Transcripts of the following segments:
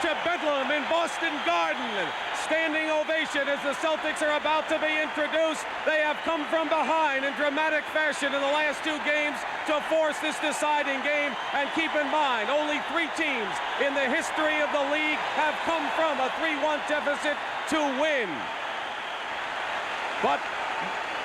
to Bedlam in Boston Garden. Standing ovation as the Celtics are about to be introduced. They have come from behind in dramatic fashion in the last two games to force this deciding game. And keep in mind, only 3 teams in the history of the league have come from a 3-1 deficit to win. But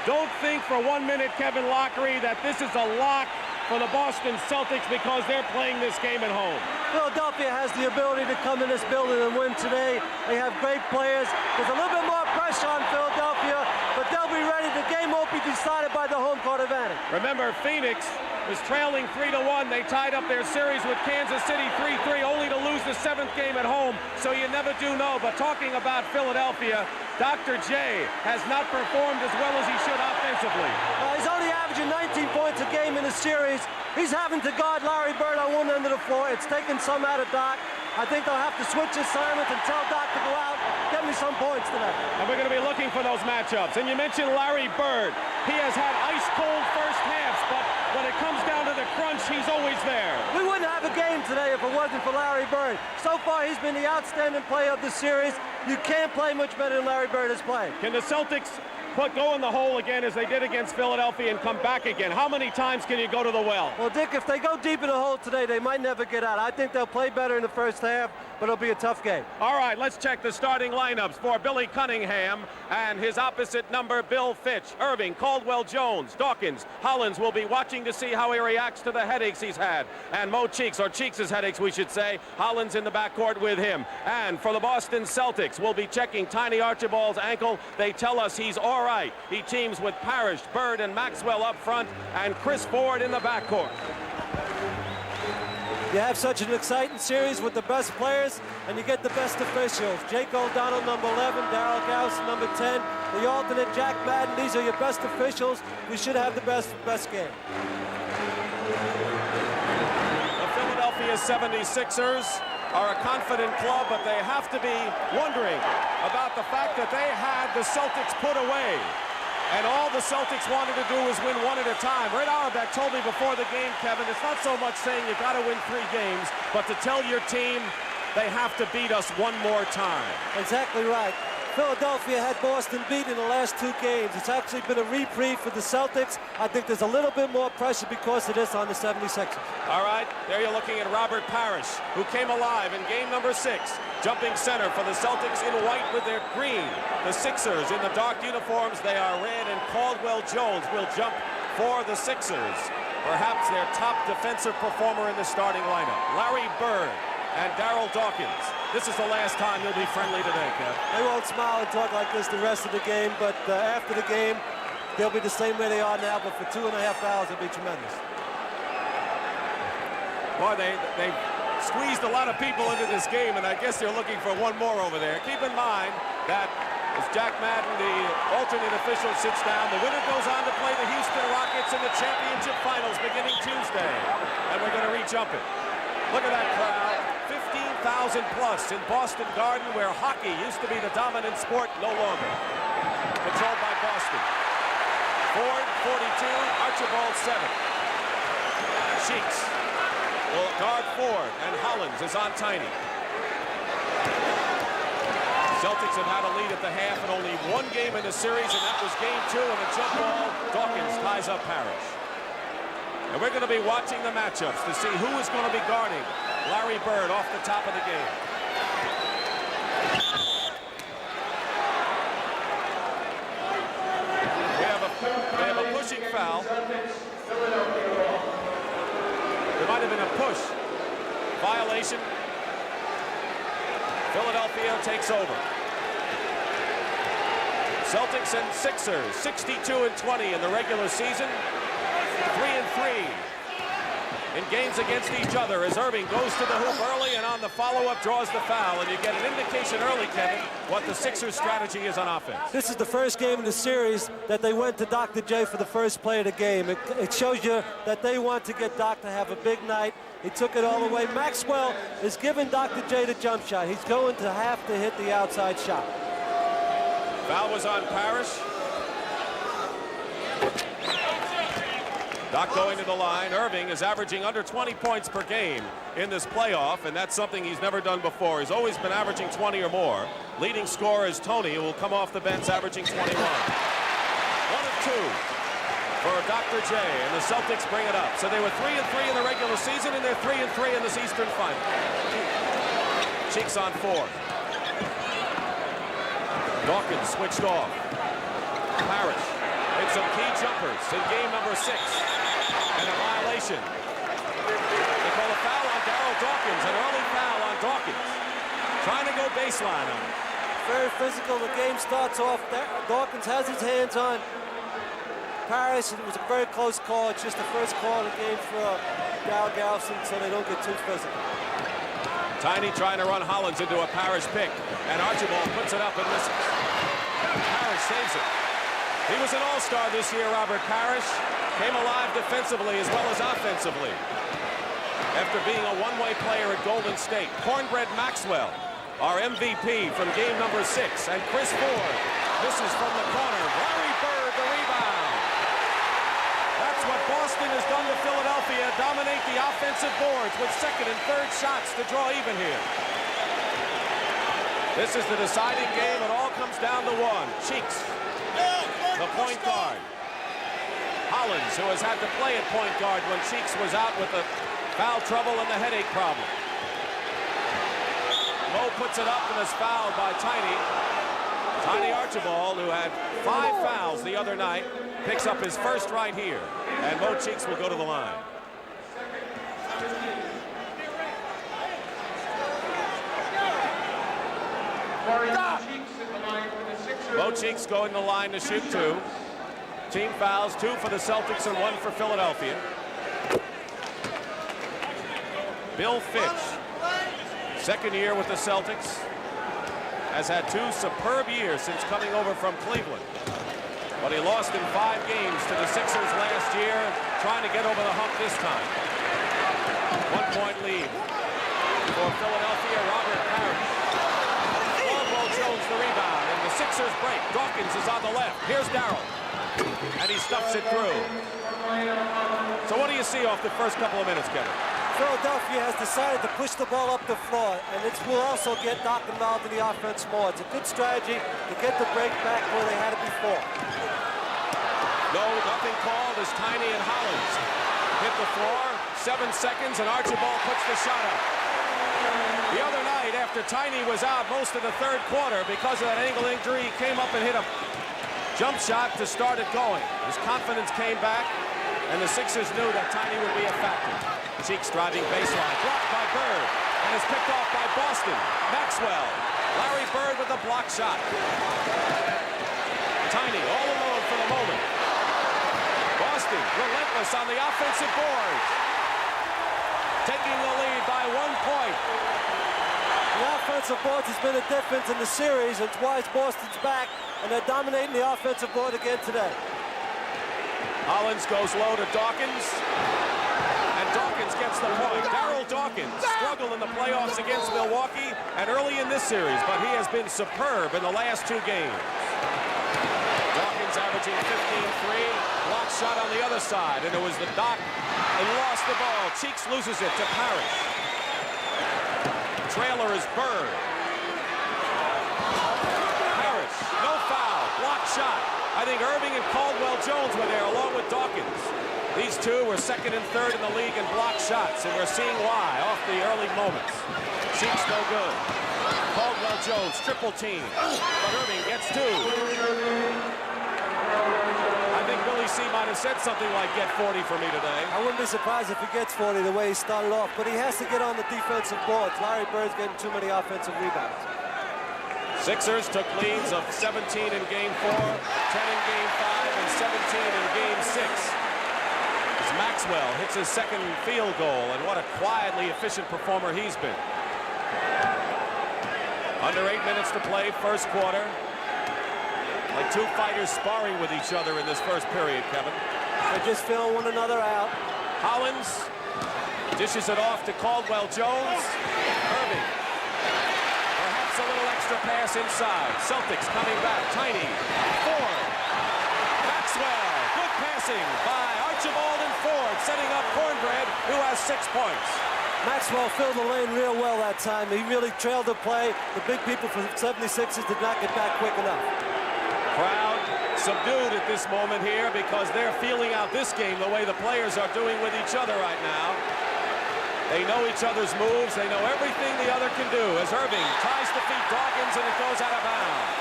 don't think for 1 minute, Kevin Lockery, that this is a lock for the Boston Celtics because they're playing this game at home. Philadelphia has the ability to come in this building and win today. They have great players. There's a little bit more pressure on Philadelphia, but they'll be ready. The game won't be decided by the home court advantage. Remember, Phoenix was trailing 3-1. They tied up their series with Kansas City 3-3, only to lose the 7th game at home, so you never do know. But talking about Philadelphia, Dr. J has not performed as well as he should offensively. He's only averaging 19 points a game in the series. He's having to guard Larry Bird on one end of the floor. It's taken some out of Doc. I think they'll have to switch assignments and tell Doc to go out, get me some points tonight. And we're going to be looking for those matchups. And you mentioned Larry Bird. He has had ice-cold first halves, but when it comes down to the crunch, he's always there. We wouldn't have a game today if it wasn't for Larry Bird. So far, he's been the outstanding player of the series. You can't play much better than Larry Bird has played. Can the Celtics go in the hole again as they did against Philadelphia and come back again? How many times can you go to the well? Well, Dick, if they go deep in the hole today, they might never get out. I think they'll play better in the first half, but it'll be a tough game. All right, let's check the starting lineups for Billy Cunningham and his opposite number, Bill Fitch. Erving, Caldwell Jones, Dawkins. Hollins will be watching to see how he reacts to the headaches he's had. And Mo Cheeks, or Cheeks' headaches, we should say. Hollins in the backcourt with him. And for the Boston Celtics, we'll be checking Tiny Archibald's ankle. They tell us he's all right. He teams with Parish, Bird, and Maxwell up front, and Chris Ford in the backcourt. You have such an exciting series with the best players, and you get the best officials. Jake O'Donnell, number 11, Darryl Gauss, number 10, the alternate Jack Madden. These are your best officials. We should have the best game. The Philadelphia 76ers are a confident club, but they have to be wondering about the fact that they had the Celtics put away. And all the Celtics wanted to do was win one at a time. Red Auerbach told me before the game, Kevin, it's not so much saying you've got to win 3 games, but to tell your team they have to beat us one more time. Exactly right. Philadelphia had Boston beat in the last 2 games. It's actually been a reprieve for the Celtics. I think there's a little bit more pressure because of this on the 76ers. All right, there you're looking at Robert Parish, who came alive in game number 6. Jumping center for the Celtics in white with their green. The Sixers in the dark uniforms, they are red, and Caldwell Jones will jump for the Sixers. Perhaps their top defensive performer in the starting lineup. Larry Bird and Darryl Dawkins. This is the last time you'll be friendly today, Kev. They won't smile and talk like this the rest of the game, but after the game, they'll be the same way they are now, but for 2.5 hours, it'll be tremendous. Boy, they squeezed a lot of people into this game, and I guess they're looking for one more over there. Keep in mind that as Jack Madden, the alternate official, sits down, the winner goes on to play the Houston Rockets in the championship finals beginning Tuesday. And we're going to re-jump it. Look at that crowd. 15,000 plus in Boston Garden, where hockey used to be the dominant sport, no longer. Controlled by Boston. Ford, 42, Archibald, 7. Cheeks will guard Ford, and Hollins is on Toney. Celtics have had a lead at the half and only 1 game in the series, and that was game 2, and a jump ball. Dawkins ties up Parish. And we're going to be watching the matchups to see who is going to be guarding Larry Bird off the top of the game. We have a pushing foul. There might have been a push. Violation. Philadelphia takes over. Celtics and Sixers, 62-20 in the regular season. 3-3 in games against each other as Erving goes to the hoop early and on the follow-up draws the foul, and you get an indication early, Kevin, what the Sixers' strategy is on offense. This is the first game in the series that they went to Dr. J for the first play of the game. It shows you that they want to get Doc to have a big night. He took it all the way. Maxwell is giving Dr. J the jump shot. He's going to have to hit the outside shot. Foul was on Parish. Doc going to the line. Erving is averaging under 20 points per game in this playoff, and that's something he's never done before. He's always been averaging 20 or more. Leading scorer is Toney, who will come off the bench averaging 21. 1 of 2 for Dr. J, and the Celtics bring it up. So they were 3-3 in the regular season, and they're 3-3 in this Eastern Final. Cheeks on 4. Dawkins switched off. Parish hit some key jumpers in game number 6. And a violation. They call a foul on Darryl Dawkins, an early foul on Dawkins. Trying to go baseline on it. Very physical. The game starts off. Dawkins has his hands on Parish. It was a very close call. It's just the first call of the game for Darryl, so they don't get too physical. Toney trying to run Hollins into a Parish pick, and Archibald puts it up and misses. Parish saves it. He was an all-star this year, Robert Parish. Came alive defensively as well as offensively. After being a one-way player at Golden State. Cornbread Maxwell, our MVP from game number 6. And Chris Ford misses from the corner. Larry Bird, the rebound. That's what Boston has done to Philadelphia. Dominate the offensive boards with second and third shots to draw even here. This is the deciding game. It all comes down to one. Cheeks, the point guard. Hollins, who has had to play at point guard when Cheeks was out with the foul trouble and the headache problem. Mo puts it up and is fouled by Tiny Archibald, who had 5 fouls the other night, picks up his first right here. And Mo Cheeks will go to the line. Mo Cheeks going to the line to shoot 2. Team fouls, 2 for the Celtics and 1 for Philadelphia. Bill Fitch, second year with the Celtics, has had 2 superb years since coming over from Cleveland. But he lost in 5 games to the Sixers last year, trying to get over the hump this time. 1-point lead for Philadelphia, Robert Parish. Caldwell Jones the rebound, and the Sixers break. Dawkins is on the left. Here's Darryl, and he stuffs it through. So what do you see off the first couple of minutes, Kevin? Philadelphia has decided to push the ball up the floor, and it will also get Doc involved in the offense more. It's a good strategy to get the break back where they had it before. No, nothing called as Toney and Hollins hit the floor. 7 seconds, and Archibald puts the shot up. The other night, after Toney was out most of the third quarter because of that ankle injury, he came up and hit a jump shot to start it going. His confidence came back, and the Sixers knew that Toney would be a factor. Cheeks driving baseline, blocked by Bird, and is picked off by Boston. Maxwell, Larry Bird with a block shot. Toney all alone for the moment. Boston relentless on the offensive boards, taking the lead by 1 point. The offensive boards has been a difference in the series, and twice Boston's back, and they're dominating the offensive board again today. Hollins goes low to Dawkins, and Dawkins gets the point. Darryl Dawkins struggled in the playoffs against Milwaukee and early in this series, but he has been superb in the last 2 games. Dawkins averaging 15-3, block shot on the other side, and it was the Doc who lost the ball. Cheeks loses it to Parish. Trailer is Bird. Parish, no foul, block shot. I think Erving and Caldwell Jones were there along with Dawkins. These 2 were second and third in the league in block shots, and we're seeing why off the early moments. Cheeks no good. Caldwell Jones triple team, but Erving gets 2. I think Billy C might have said something like get 40 for me today. I wouldn't be surprised if he gets 40 the way he started off, but he has to get on the defensive boards. Larry Bird's getting too many offensive rebounds. Sixers took leads of 17 in Game 4, 10 in Game 5, and 17 in Game 6. As Maxwell hits his second field goal, and what a quietly efficient performer he's been. Under 8 minutes to play, first quarter. Like 2 fighters sparring with each other in this first period, Kevin. They're just feeling one another out. Hollins dishes it off to Caldwell Jones. Erving. A little extra pass inside. Celtics coming back. Toney. Ford. Maxwell. Good pass spacing by Archibald and Ford, setting up Cornbread, who has 6 points. Maxwell filled the lane real well that time. He really trailed the play. The big people from 76ers did not get back quick enough. Crowd subdued at this moment here because they're feeling out this game the way the players are doing with each other right now. They know each other's moves. They know everything the other can do as Erving tries to feed Dawkins, and it goes out of bounds.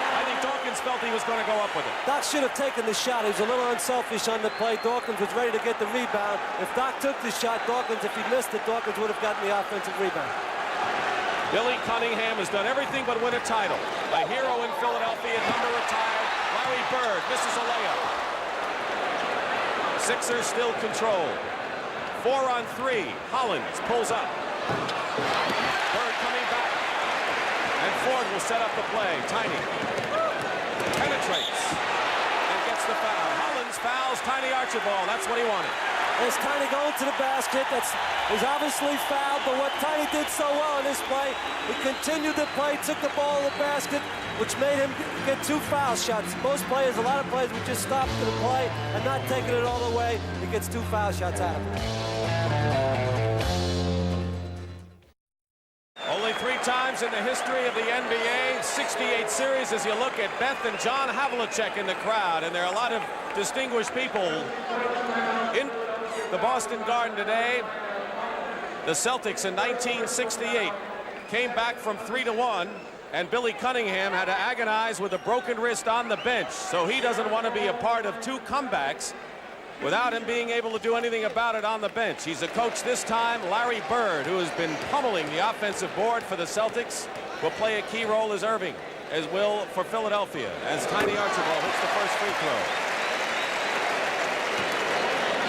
I think Dawkins felt he was going to go up with it. Doc should have taken the shot. He was a little unselfish on the play. Dawkins was ready to get the rebound. If Doc took the shot, Dawkins, if he missed it, Dawkins would have gotten the offensive rebound. Billy Cunningham has done everything but win a title. A hero in Philadelphia, number retired. Larry Bird misses a layup. Sixers still control. 4 on 3. Hollins pulls up. Bird coming back. And Ford will set up the play. Toney penetrates and gets the foul. Hollins fouls Toney Archibald. That's what he wanted. There's Toney going to the basket. He's obviously fouled, but what Toney did so well in this play, he continued the play, took the ball in the basket, which made him get 2 foul shots. Most players, a lot of players, would just stop the play and not taking it all the way. He gets 2 foul shots out of it. Only 3 times in the history of the NBA, 68 series, as you look at Beth and John Havlicek in the crowd, and there are a lot of distinguished people in the Boston Garden today. The Celtics in 1968 came back from 3-1, and Billy Cunningham had to agonize with a broken wrist on the bench, so he doesn't want to be a part of 2 comebacks without him being able to do anything about it on the bench. He's a coach this time. Larry Bird, who has been pummeling the offensive board for the Celtics, will play a key role as Erving, as will for Philadelphia, as Toney Archibald hits the first free throw.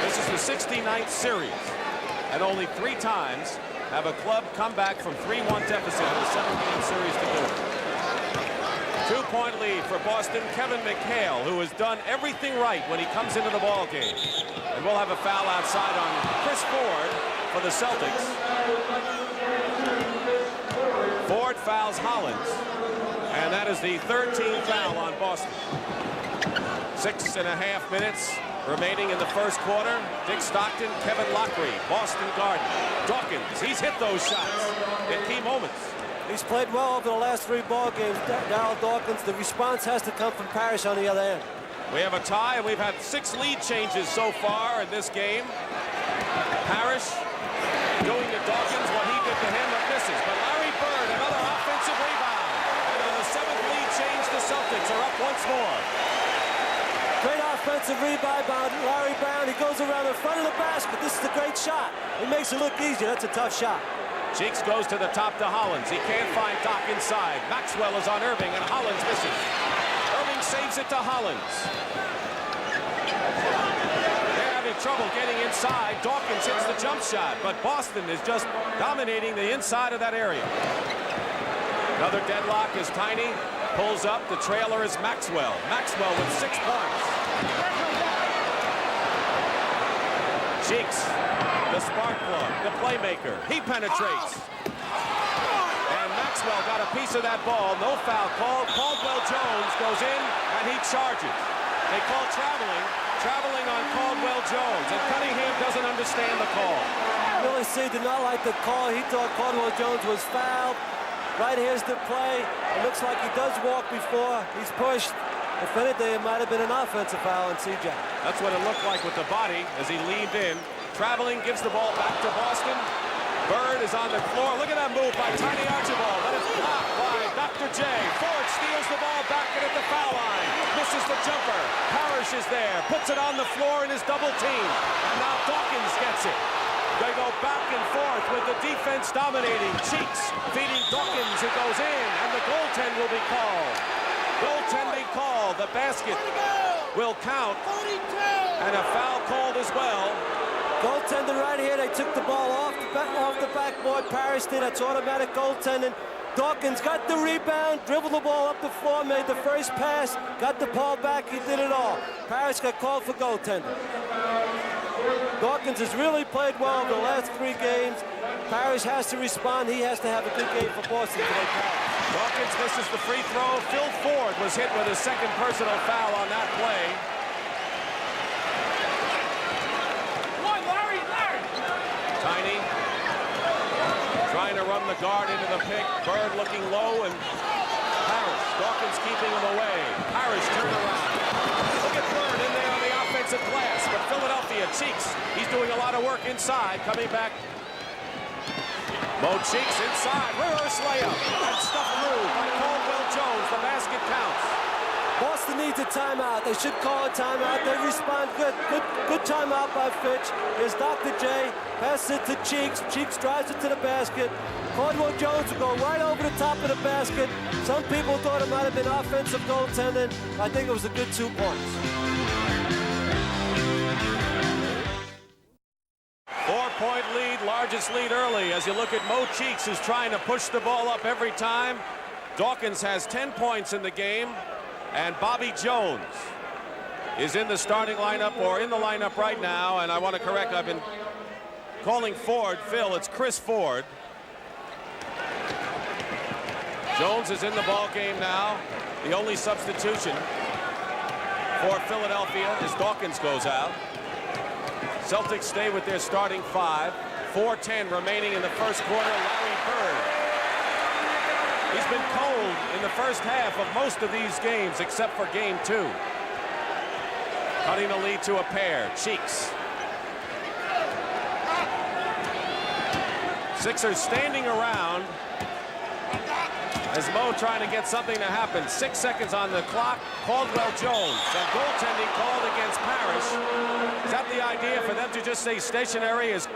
This is the 69th series, and only 3 times have a club come back from 3-1 deficit in a 7-game series to do it. 2-point lead for Boston. Kevin McHale, who has done everything right when he comes into the ball game. And we'll have a foul outside on Chris Ford for the Celtics. Ford fouls Hollins, and that is the 13th foul on Boston. 6.5 minutes remaining in the first quarter. Dick Stockton, Kevin Lockery, Boston Garden. Dawkins, he's hit those shots in key moments. He's played well over the last 3 ball games, Darryl Dawkins. The response has to come from Parish on the other end. We have a tie, and we've had 6 lead changes so far in this game. Parish doing to Dawkins what he did to him, but misses. But Larry Bird, another offensive rebound. And on the 7th lead change, the Celtics are up once more. Great offensive rebound by Larry Brown. He goes around in front of the basket. This is a great shot. He makes it look easy. That's a tough shot. Cheeks goes to the top to Hollins. He can't find Doc inside. Maxwell is on Erving, and Hollins misses. Erving saves it to Hollins. They're having trouble getting inside. Dawkins hits the jump shot, but Boston is just dominating the inside of that area. Another deadlock as Toney pulls up. The trailer is Maxwell. Maxwell with 6 points. Cheeks, the spark plug, the playmaker. He penetrates. And Maxwell got a piece of that ball. No foul call. Caldwell-Jones goes in, and he charges. They call traveling on Caldwell-Jones, and Cunningham doesn't understand the call. Billy C. did not like the call. He thought Caldwell-Jones was fouled. Right here's the play. It looks like he does walk before he's pushed. If anything, it might have been an offensive foul on CJ. That's what it looked like with the body as he leaned in. Traveling, gives the ball back to Boston. Bird is on the floor. Look at that move by Toney Archibald. But it's blocked by Dr. J. Ford steals the ball back and at the foul line. Misses the jumper. Parish is there. Puts it on the floor in his double team. And now Dawkins gets it. They go back and forth with the defense dominating. Cheeks feeding Dawkins, who goes in, and the goaltend will be called. Goaltending call. The basket will count. And a foul called as well. Goaltending right here. They took the ball off the backboard. Parish did. That's automatic goaltending. Dawkins got the rebound, dribbled the ball up the floor, made the first pass, got the ball back. He did it all. Parish got called for goaltending. Dawkins has really played well over the last 3 games. Parish has to respond. He has to have a good game for Boston today. Dawkins misses the free throw. Phil Ford was hit with his 2nd personal foul on that play. trying to run the guard into the pick. Bird looking low, and Parish. Dawkins keeping him away. Parish turnaround. Look at Bird in there on the offensive glass, but Philadelphia, Cheeks, he's doing a lot of work inside, coming back. Mo Cheeks inside, reverse layup, and stuffed through by Caldwell Jones. The basket counts. Boston needs a timeout. They should call a timeout. They respond good. Good timeout by Fitch. Here's Dr. J. Passes it to Cheeks. Cheeks drives it to the basket. Caldwell Jones will go right over the top of the basket. Some people thought it might have been offensive goaltending. I think it was a good 2 points. 4-point lead, largest lead early as you look at Mo Cheeks, who's trying to push the ball up every time. Dawkins has 10 points in the game, and Bobby Jones is in the starting lineup, or in the lineup right now. And I want to correct, I've been calling Ford Phil, it's Chris Ford. Jones is in the ball game now. The only substitution for Philadelphia is Dawkins goes out. Celtics stay with their starting 5. 4:10 remaining in the first quarter. Larry Bird. He's been cold in the first half of most of these games, except for game 2. Cutting the lead to a pair. Cheeks. Sixers standing around as Mo trying to get something to happen. 6 seconds on the clock. Caldwell Jones. And goaltending called against Parish. Is that the idea for them to just stay stationary as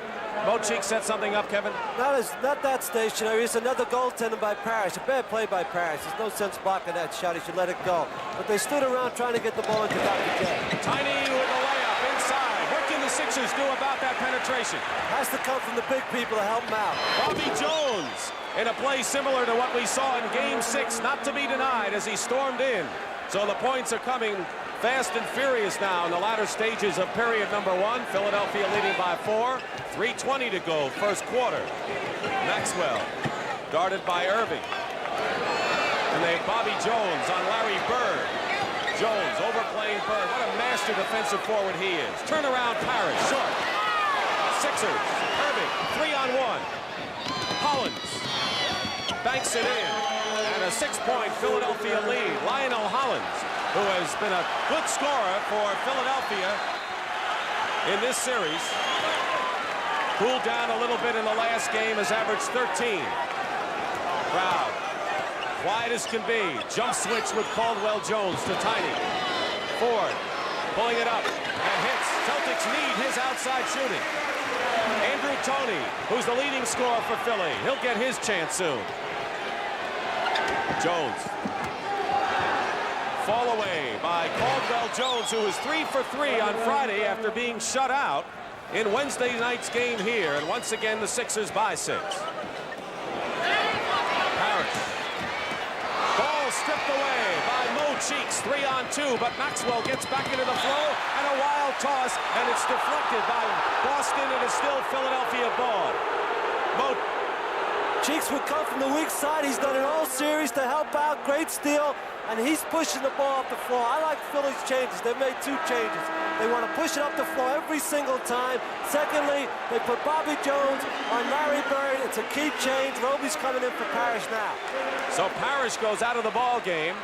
Mo Cheeks set something up, Kevin? Not that stationary. It's another goaltending by Parish. A bad play by Parish. There's no sense blocking that shot. He should let it go. But they stood around trying to get the ball into Dr. J. Toney with a layup inside. What can the Sixers do about that penetration? Has to come from the big people to help him out. Bobby Jones in a play similar to what we saw in game 6, not to be denied as he stormed in. So the points are coming fast and furious now in the latter stages of period number 1. Philadelphia leading by 4. 3:20 to go, first quarter. Maxwell, guarded by Erving. And they have Bobby Jones on Larry Bird. Jones overplaying Bird. What a master defensive forward he is. Turnaround Parish, short. Sixers, Erving, 3-on-1. Hollins banks it in. And a 6-point Philadelphia lead. Lionel Hollins, who has been a good scorer for Philadelphia in this series. Cooled down a little bit in the last game, has averaged 13. Crowd quiet as can be. Jump switch with Caldwell Jones to Toney. Ford pulling it up and hits. Celtics need his outside shooting. Andrew Toney, who's the leading scorer for Philly. He'll get his chance soon. Jones. Fall away by Caldwell Jones, who was 3 for 3 on Friday after being shut out in Wednesday night's game here. And once again, the Sixers by 6. Parish. Ball stripped away by Mo Cheeks, 3-on-2, but Maxwell gets back into the flow, and a wild toss, and it's deflected by Boston. It is still Philadelphia ball. Mo Cheeks would come from the weak side. He's done it all series to help out. Great steal, and he's pushing the ball up the floor. I like Philly's changes. They've made 2 changes. They want to push it up the floor every single time. Secondly, they put Bobby Jones on Larry Bird. It's a key change. Roby's coming in for Parish now. So Parish goes out of the ball game.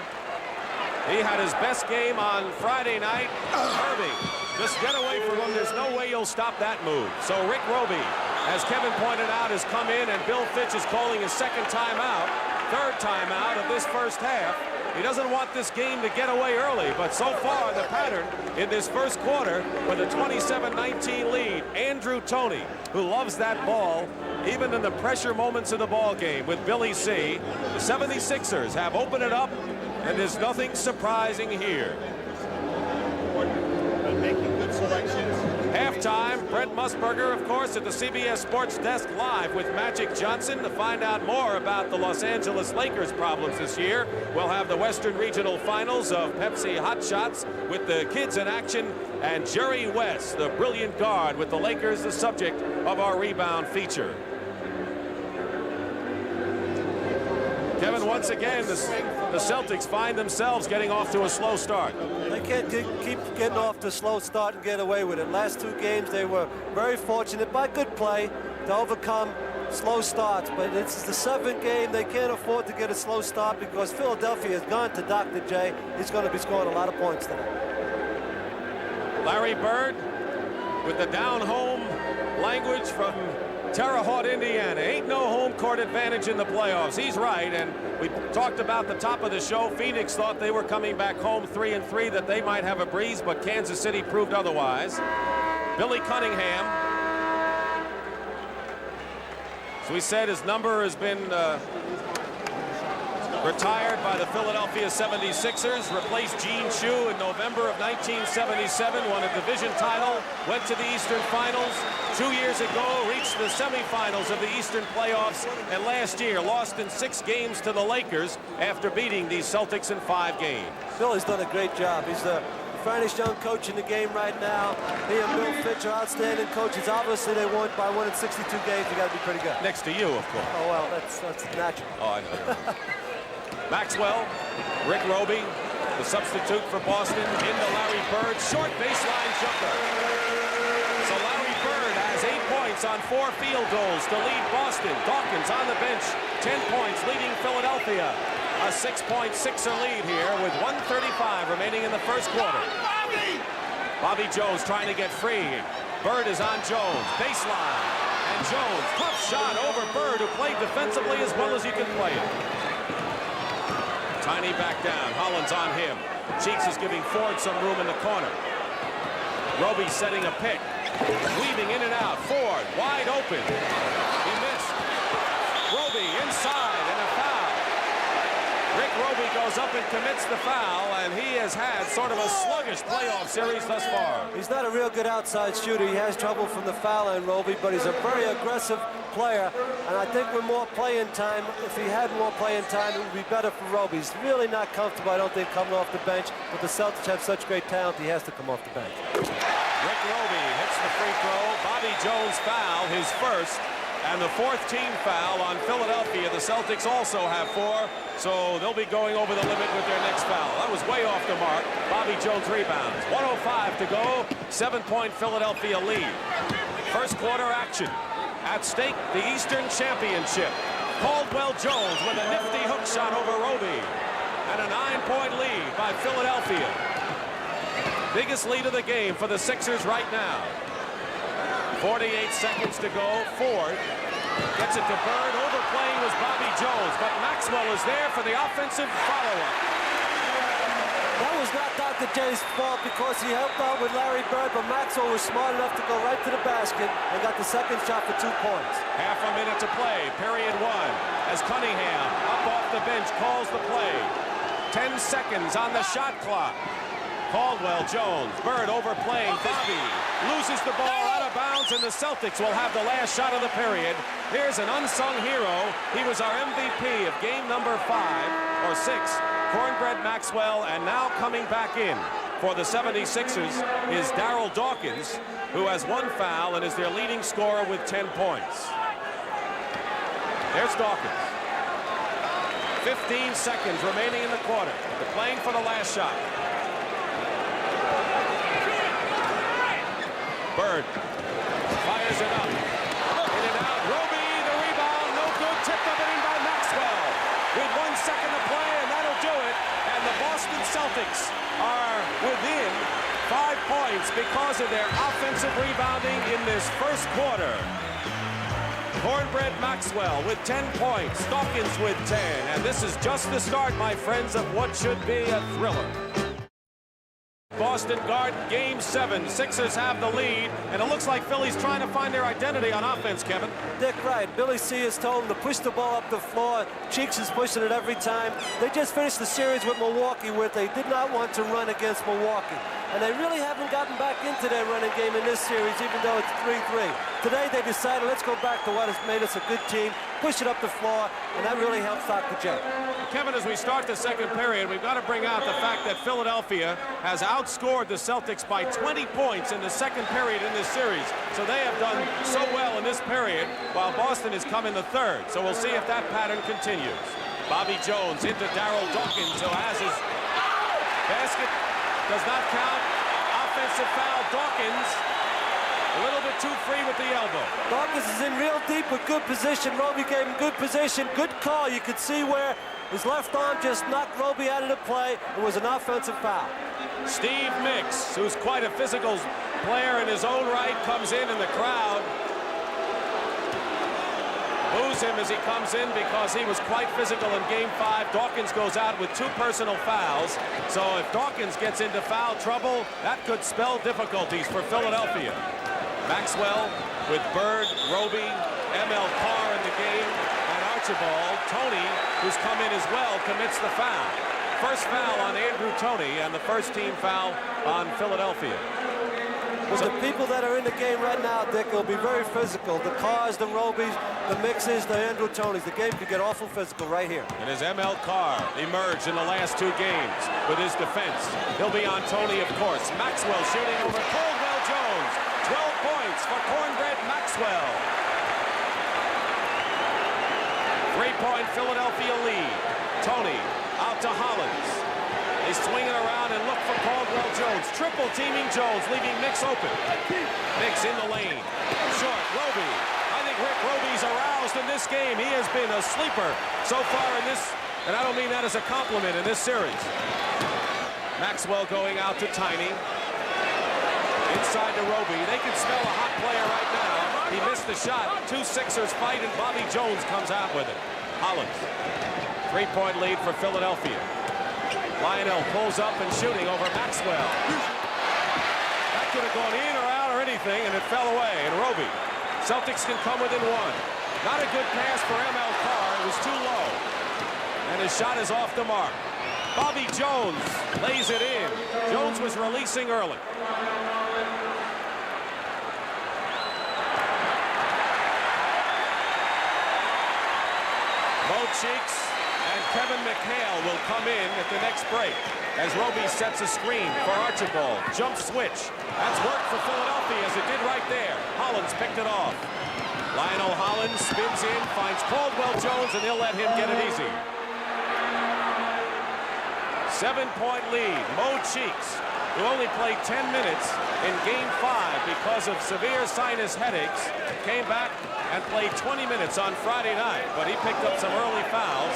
He had his best game on Friday night. Erving, just get away from him. There's no way you'll stop that move. So Rick Roby, as Kevin pointed out, has come in, and Bill Fitch is calling his second timeout, third timeout of this first half. He doesn't want this game to get away early, but so far the pattern in this first quarter with a 27-19 lead. Andrew Toney, who loves that ball, even in the pressure moments of the ball game with Billy C. The 76ers have opened it up, and there's nothing surprising here. Making good selections. Halftime, Brent Musburger, of course, at the CBS Sports Desk live with Magic Johnson to find out more about the Los Angeles Lakers' problems this year. We'll have the Western Regional Finals of Pepsi Hot Shots with the kids in action, and Jerry West, the brilliant guard with the Lakers, the subject of our rebound feature. Kevin, once again, the Celtics find themselves getting off to a slow start. They can't keep getting off to a slow start and get away with it. Last 2 games, they were very fortunate by good play to overcome slow starts, but this is the 7th game. They can't afford to get a slow start because Philadelphia has gone to Dr. J. He's going to be scoring a lot of points tonight. Larry Bird with the down-home language from Terre Haute, Indiana. Ain't no home court advantage in the playoffs. He's right, and we talked about the top of the show. Phoenix thought they were coming back home 3-3, that they might have a breeze, but Kansas City proved otherwise. Billy Cunningham. As we said, his number has been retired by the Philadelphia 76ers, replaced Gene Shue in November of 1977, won a division title, went to the Eastern Finals. 2 years ago, reached the semifinals of the Eastern playoffs, and last year lost in 6 games to the Lakers after beating these Celtics in 5 games. Philly's done a great job. He's the finest young coach in the game right now. He and Bill Fitch are outstanding coaches. Obviously, they won by winning 62 games. You got to be pretty good. Next to you, of course. Oh, well, that's natural. Oh, I know. Maxwell, Rick Roby, the substitute for Boston, into Larry Bird, short baseline jumper. So Larry Bird has 8 points on 4 field goals to lead Boston. Dawkins on the bench, 10 points, leading Philadelphia. A 6.6er lead here with 1:35 remaining in the first quarter. Bobby Jones trying to get free. Bird is on Jones, baseline. And Jones, tough shot over Bird, who played defensively as well as you can play it. Toney back down. Hollins on him. Cheeks is giving Ford some room in the corner. Roby setting a pick. Weaving in and out. Ford wide open. He missed. Roby inside and a foul. Rick Roby goes up and commits the foul, and he has had sort of a sluggish playoff series thus far. He's not a real good outside shooter. He has trouble from the foul line, Roby, but he's a very aggressive player, and I think with more playing time, if he had more playing time, it would be better for Roby. He's really not comfortable, I don't think, coming off the bench, but the Celtics have such great talent, he has to come off the bench. Rick Roby hits the free throw. Bobby Jones foul, his first, and the 4th team foul on Philadelphia. The Celtics also have 4, so they'll be going over the limit with their next foul. That was way off the mark. Bobby Jones rebounds. 1:05 to go. 7-point Philadelphia lead. First quarter action. At stake, the Eastern Championship. Caldwell Jones with a nifty hook shot over Roby. And a 9-point lead by Philadelphia. Biggest lead of the game for the Sixers right now. 48 seconds to go. Ford gets it to Bird. Overplaying was Bobby Jones, but Maxwell is there for the offensive follow-up. That was not Dr. J's fault because he helped out with Larry Bird, but Maxwell was smart enough to go right to the basket and got the second shot for 2 points. Half a minute to play, period 1, as Cunningham up off the bench calls the play. 10 seconds on the shot clock. Caldwell Jones, Bird overplaying. Bobby loses the ball out of bounds, and the Celtics will have the last shot of the period. Here's an unsung hero. He was our MVP of game number 5 or 6. Cornbread Maxwell, and now coming back in for the 76ers is Darryl Dawkins, who has 1 foul and is their leading scorer with 10 points. There's Dawkins. 15 seconds remaining in the quarter. They're playing for the last shot. Bird fires it up. In and out. Roby, the rebound, no good. Tipped up and in by Maxwell. With 1 second to play, and that'll do it. And the Boston Celtics are within 5 points because of their offensive rebounding in this first quarter. Cornbread Maxwell with 10 points. Dawkins with 10. And this is just the start, my friends, of what should be a thriller. Boston Garden, Game 7. Sixers have the lead, and it looks like Philly's trying to find their identity on offense, Kevin. Dick, right. Billy C has told him to push the ball up the floor. Cheeks is pushing it every time. They just finished the series with Milwaukee where they did not want to run against Milwaukee. And they really haven't gotten back into their running game in this series, even though it's 3-3. Today they decided, let's go back to what has made us a good team, push it up the floor, and that really helps Dr. J. Kevin, as we start the second period, we've got to bring out the fact that Philadelphia has outscored the Celtics by 20 points in the second period in this series. So they have done so well in this period, while Boston has come in the third. So we'll see if that pattern continues. Bobby Jones into Darryl Dawkins, who has his basket. Does not count. Offensive foul. Dawkins A little bit too free with the elbow. Dawkins is in real deep with good position. Roby gave him good position. Good call. You could see where his left arm just knocked Roby out of the play. It was an offensive foul. Steve Mix, who's quite a physical player in his own right, comes in the crowd boos him as he comes in because he was quite physical in Game 5. Dawkins goes out with 2 personal fouls. So if Dawkins gets into foul trouble, that could spell difficulties for Philadelphia. Maxwell with Bird, Roby, ML Carr in the game, and Archibald. Toney, who's come in as well, commits the foul. First foul on Andrew Toney and the first team foul on Philadelphia. With the people that are in the game right now, Dick, it'll be very physical. The Carrs, the Robys, the Mixes, the Andrew Toneys. The game could get awful physical right here. And as ML Carr emerged in the last 2 games with his defense, he'll be on Toney, of course. Maxwell shooting over Caldwell Jones. 12 points for Cornbread Maxwell. 3-point Philadelphia lead. Toney out to Hollins. They swing it around and look for Caldwell Jones. Triple teaming Jones, leaving Mix open. Mix in the lane. Short, Roby. I think Rick Roby's aroused in this game. He has been a sleeper so far in this, and I don't mean that as a compliment, in this series. Maxwell going out to Toney. Inside to Roby. They can smell a hot player right now. He missed the shot. 2 Sixers fight, and Bobby Jones comes out with it. Hollins. 3-point lead for Philadelphia. Lionel pulls up and shooting over Maxwell. That could have gone in or out or anything, and it fell away. And Roby. Celtics can come within 1. Not a good pass for ML Carr. It was too low. And his shot is off the mark. Bobby Jones lays it in. Jones was releasing early. Mo Cheeks and Kevin McHale will come in at the next break as Roby sets a screen for Archibald. Jump switch. That's worked for Philadelphia as it did right there. Hollins picked it off. Lionel Hollins spins in, finds Caldwell Jones, and they'll let him get it easy. 7-point lead. Mo Cheeks, who only played 10 minutes in Game 5 because of severe sinus headaches, came back and played 20 minutes on Friday night, but he picked up some early fouls,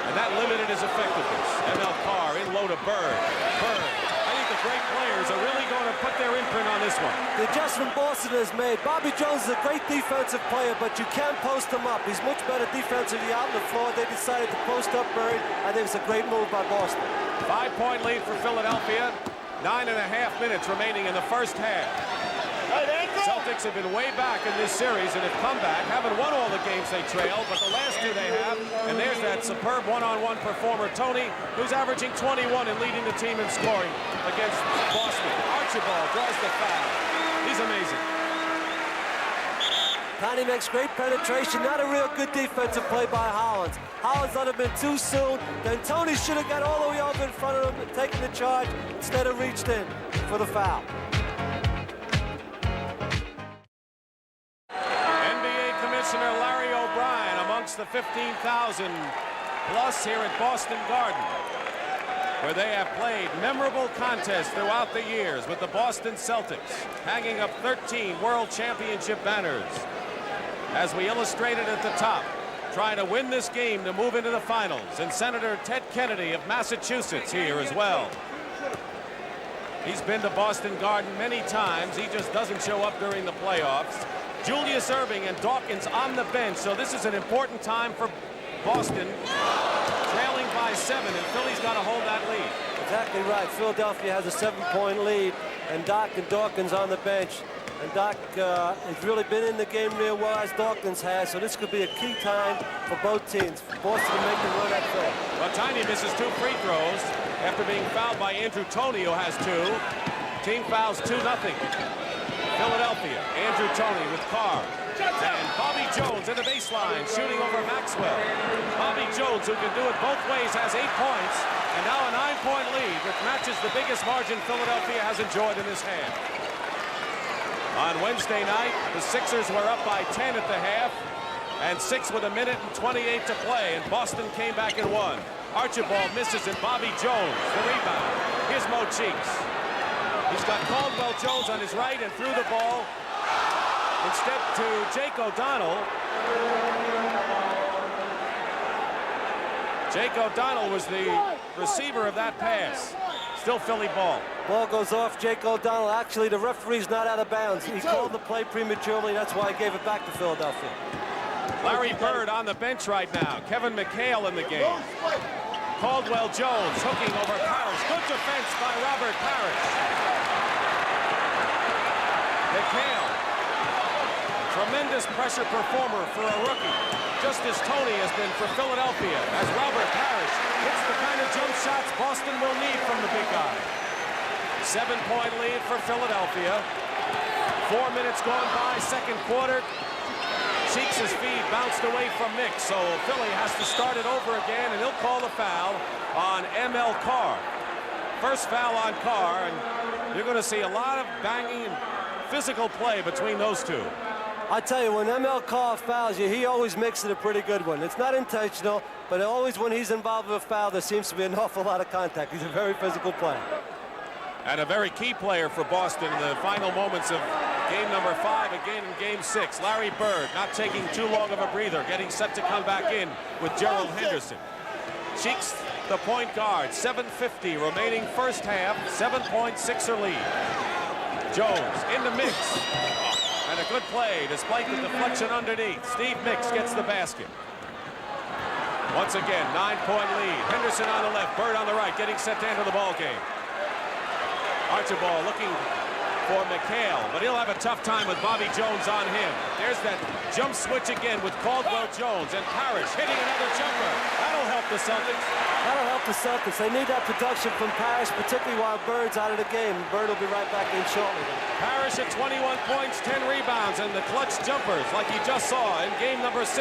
and that limited his effectiveness. ML Carr in low to Bird. Bird. I think the great players are really going to put their imprint on this one. The adjustment Boston has made. Bobby Jones is a great defensive player, but you can't post him up. He's much better defensively out on the floor. They decided to post up Bird. I think it's a great move by Boston. 5-point lead for Philadelphia. 9.5 minutes remaining in the first half. Celtics have been way back in this series and have come back. Haven't won all the games they trail, but the last 2 they have. And there's that superb one-on-one performer, Toney, who's averaging 21 and leading the team in scoring against Boston. Archibald draws the foul. He's amazing. Toney makes great penetration. Not a real good defensive play by Hollins. Hollins let him in too soon. Then Toney should have got all the way over in front of him and taken the charge instead of reached in for the foul. Commissioner Larry O'Brien amongst the 15,000 plus here at Boston Garden, where they have played memorable contests throughout the years with the Boston Celtics, hanging up 13 World Championship banners. As we illustrated at the top, trying to win this game to move into the finals, and Senator Ted Kennedy of Massachusetts here as well. He's been to Boston Garden many times. He just doesn't show up during the playoffs. Julius Erving and Dawkins on the bench, so this is an important time for Boston, trailing by 7, and Philly's got to hold that lead. Exactly right. Philadelphia has a 7-point lead, and Doc and Dawkins on the bench. And Doc has really been in the game real well, as Dawkins has, so this could be a key time for both teams. Boston to make the run at Philly. Well, Toney misses 2 free throws after being fouled by Andrew Toney, who has 2. Team fouls 2-0. Philadelphia, Andrew Toney with Carr. And Bobby Jones in the baseline, shooting over Maxwell. Bobby Jones, who can do it both ways, has 8 points, and now a 9-point lead, which matches the biggest margin Philadelphia has enjoyed in this half. On Wednesday night, the Sixers were up by 10 at the half, and 6 with 1:28 to play, and Boston came back and won. Archibald misses, and Bobby Jones, the rebound. Here's Mo Cheeks. He's got Caldwell Jones on his right and threw the ball Instead to Jake O'Donnell. Jake O'Donnell was the receiver of that pass. Still Philly ball. Ball goes off Jake O'Donnell. Actually, the referee's not out of bounds. He called the play prematurely. That's why he gave it back to Philadelphia. Larry Bird on the bench right now. Kevin McHale in the game. Caldwell Jones hooking over Parish. Good defense by Robert Parish. McHale. Tremendous pressure performer for a rookie. Just as Toney has been for Philadelphia, as Robert Parish hits the kind of jump shots Boston will need from the big guy. 7-point lead for Philadelphia. 4 minutes gone by, second quarter. Cheeks' feed bounced away from Mick, so Philly has to start it over again, and he'll call the foul on ML Carr. First foul on Carr, and you're going to see a lot of banging and physical play between those two. I tell you, when ML Carr fouls you, he always makes it a pretty good one. It's not intentional, but always when he's involved with a foul, there seems to be an awful lot of contact. He's a very physical player. And a very key player for Boston in the final moments of game number 5, again in game 6. Larry Bird not taking too long of a breather, getting set to come back in with Darryl Henderson. Cheeks, the point guard, 7:50 remaining first half, 7-point Sixer lead. Jones in the mix. And a good play, despite the deflection underneath. Steve Mix gets the basket. Once again, 9-point lead. Henderson on the left, Bird on the right, getting set to enter the ball game. Archibald looking for McHale, but he'll have a tough time with Bobby Jones on him. There's that jump switch again with Caldwell Jones, and Parish hitting another jumper. That'll help the Celtics. That'll help the Celtics. They need that production from Parish, particularly while Bird's out of the game. Bird will be right back in shortly. Parish at 21 points, 10 rebounds, and the clutch jumpers like you just saw in game number 6.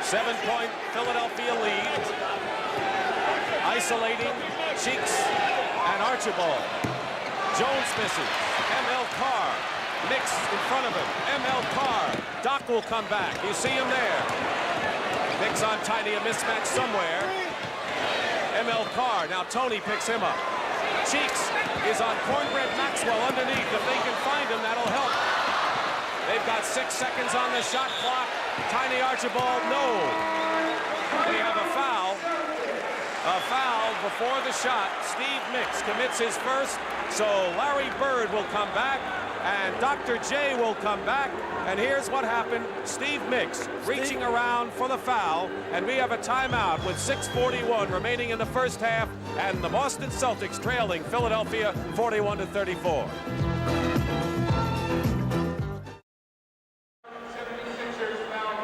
7-point Philadelphia lead. Isolating Cheeks and Archibald. Jones misses. ML Carr. Mix in front of him. ML Carr. Doc will come back. You see him there. Mix on Toney, a mismatch somewhere. ML Carr. Now Toney picks him up. Cheeks is on Cornbread Maxwell underneath. If they can find him, that'll help. They've got 6 seconds on the shot clock. Toney Archibald, no. They have a foul. A foul before the shot. Steve Mix commits his first. So Larry Bird will come back, and Dr. J will come back. And here's what happened. Steve Mix reaching around for the foul, and we have a timeout with 6:41 remaining in the first half, and the Boston Celtics trailing Philadelphia 41-34.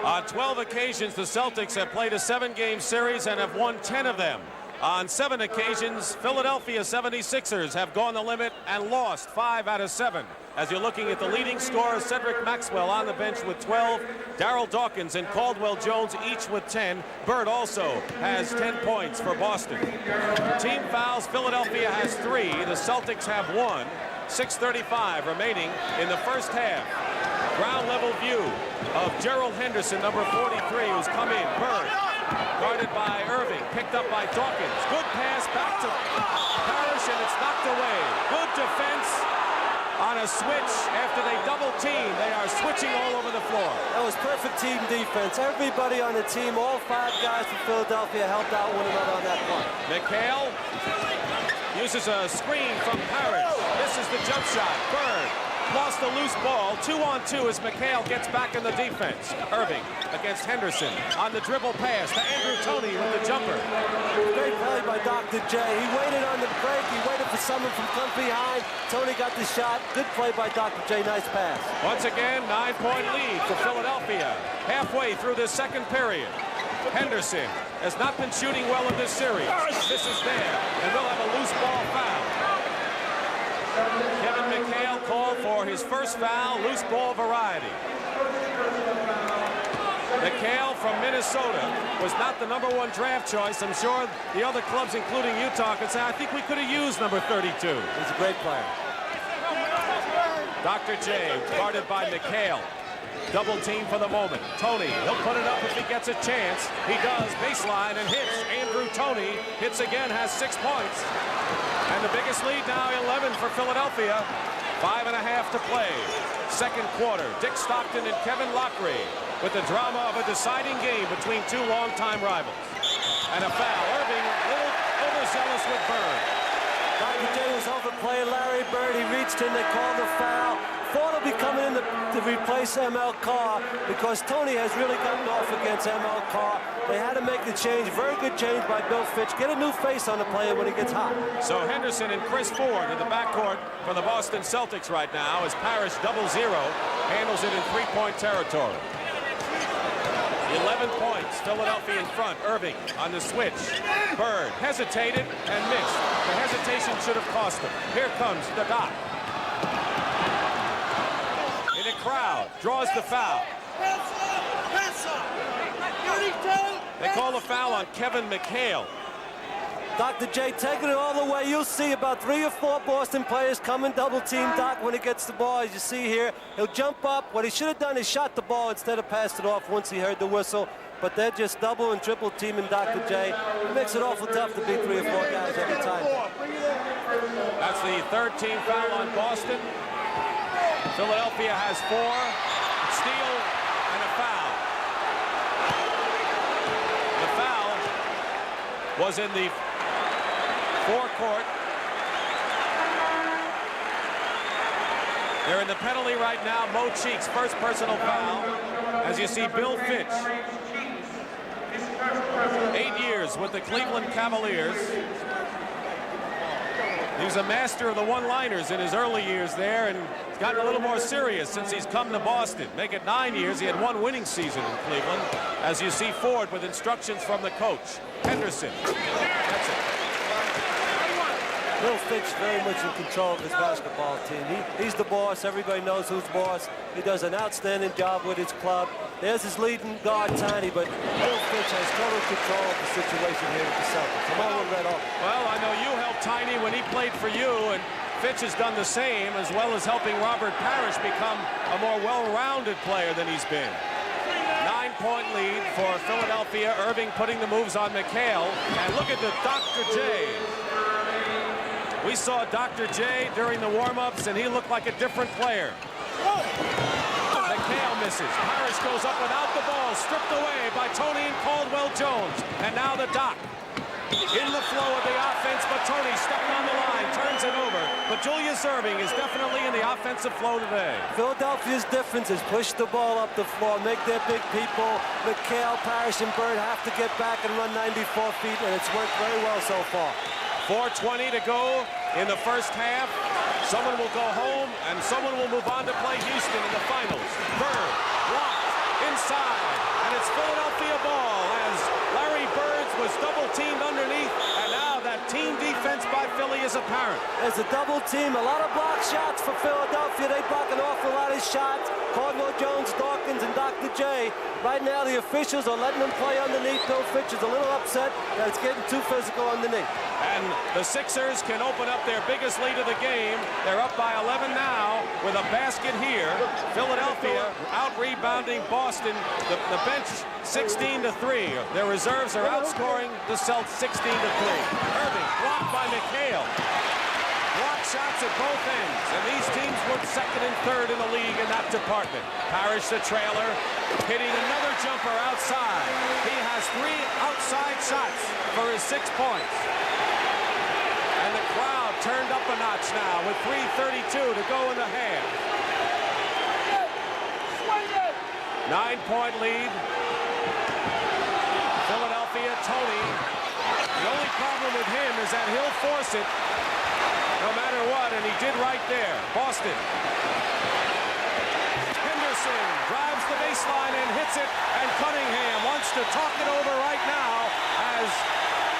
On 12 occasions, the Celtics have played a 7-game series and have won 10 of them. On 7 occasions, Philadelphia 76ers have gone the limit and lost 5 out of 7. As you're looking at the leading scorers, Cedric Maxwell on the bench with 12, Darryl Dawkins and Caldwell Jones each with 10. Bird also has 10 points for Boston. Team fouls, Philadelphia has 3. The Celtics have 1. 6:35 remaining in the first half. Ground level view of Darryl Henderson, number 43, who's come in. Bird, guarded by Erving, picked up by Dawkins. Good pass back to Parish, and it's knocked away. Good defense on a switch after they double team. They are switching all over the floor. That was perfect team defense. Everybody on the team, all 5 guys from Philadelphia helped out one another on that point. McHale uses a screen from Parish. This is the jump shot. Bird lost the loose ball. 2-on-2 as McHale gets back in the defense. Erving against Henderson on the dribble pass to Andrew Toney with the jumper. Great play by Dr. J. He waited on the break. He waited for someone from come behind. Toney got the shot. Good play by Dr. J. Nice pass. Once again, 9-point lead for Philadelphia. Halfway through this second period. Henderson has not been shooting well in this series. This is there, and we'll have a loose ball foul. Kevin McHale called for his first foul, loose ball variety. McHale from Minnesota was not the number 1 draft choice. I'm sure the other clubs, including Utah, could say, I think we could have used number 32. He's a great player. Dr. J, guarded by McHale. Double team for the moment. Toney, he'll put it up if he gets a chance. He does, baseline, and hits. Andrew Toney hits again, has 6 points. And the biggest lead now, 11 for Philadelphia. 5.5 to play. Second quarter. Dick Stockton and Kevin Lockery with the drama of a deciding game between two longtime rivals. And a foul. Erving a little overzealous with Bird. Dr. J was overplaying Larry Bird. He reached in, they called the foul. Ford will be coming in to replace ML Carr because Toney has really gotten off against ML Carr. They had to make the change. Very good change by Bill Fitch. Get a new face on the player when he gets hot. So Henderson and Chris Ford in the backcourt for the Boston Celtics right now as Parish 0-0 handles it in three-point territory. 11 points, Philadelphia in front. Erving on the switch. Bird hesitated and missed. The hesitation should have cost him. Here comes the Doc. In a crowd, draws the foul. They call a foul on Kevin McHale. Dr. J taking it all the way. You'll see about 3 or 4 Boston players coming double-team Doc when he gets the ball. As you see here, he'll jump up. What he should have done is shot the ball instead of passed it off once he heard the whistle. But they're just double and triple teaming Dr. J. It makes it awful tough to beat 3 or 4 guys every time. That's the third team foul on Boston. Philadelphia has 4, steal, and a foul. The foul was in the forecourt. They're in the penalty right now. Mo Cheeks, first personal foul. As you see, Bill Fitch, 8 years with the Cleveland Cavaliers. He was a master of the one-liners in his early years there, and he's gotten a little more serious since he's come to Boston. Make it 9 years. He had 1 winning season in Cleveland. As you see, Ford with instructions from the coach. Henderson. That's it. Bill Fitch very much in control of his basketball team. He's the boss. Everybody knows who's boss. He does an outstanding job with his club. There's his leading guard, Toney, but Bill Fitch has total control of the situation here with the Celtics. I'm all with that off. Well, I know you helped Toney when he played for you, and Fitch has done the same, as well as helping Robert Parish become a more well-rounded player than he's been. 9-point lead for Philadelphia. Erving putting the moves on McHale. And look at the Dr. J. We saw Dr. J during the warm-ups, and he looked like a different player. McHale misses. Parish goes up without the ball, stripped away by Toney and Caldwell-Jones. And now the Doc. In the flow of the offense, but Toney stepped on the line, turns it over. But Julius Erving is definitely in the offensive flow today. Philadelphia's difference is push the ball up the floor, make their big people, McHale, Parish, and Bird have to get back and run 94 feet, and it's worked very well so far. 4:20 to go in the first half. Someone will go home, and someone will move on to play Houston in the finals. Bird blocked inside, and it's Philadelphia ball as Larry Bird was double-teamed underneath, and now that team defense by Philly is apparent. There's a double team, a lot of block shots for Philadelphia. They block an awful lot of shots. Caldwell-Jones, Dawkins, and Dr. J. Right now, the officials are letting them play underneath. Bill Fitch is a little upset that it's getting too physical underneath. And the Sixers can open up their biggest lead of the game. They're up by 11 now with a basket here. Philadelphia out-rebounding Boston. The bench 16-3. Their reserves are outscoring the Celtics 16-3. Erving blocked by McHale. Block shots at both ends. And these teams were second and third in the league in that department. Parish, the trailer, hitting another jumper outside. He has 3 outside shots for his 6 points. And the crowd turned up a notch now with 3:32 to go in the half. 9-point lead. Philadelphia, Toney. The only problem with him is that he'll force it no matter what, and he did right there. Boston. Henderson drives the baseline and hits it, and Cunningham wants to talk it over right now as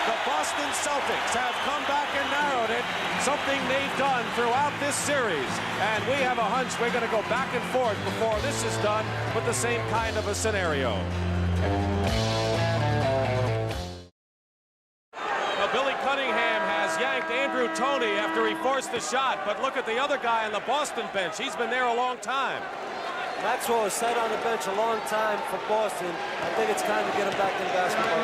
the Boston Celtics have come back and narrowed it, something they've done throughout this series. And we have a hunch we're going to go back and forth before this is done with the same kind of a scenario. Now, Billy Cunningham has yanked Andrew Toney after he forced the shot, but look at the other guy on the Boston bench. He's been there a long time. Maxwell has sat on the bench a long time for Boston. I think it's time to get him back in basketball.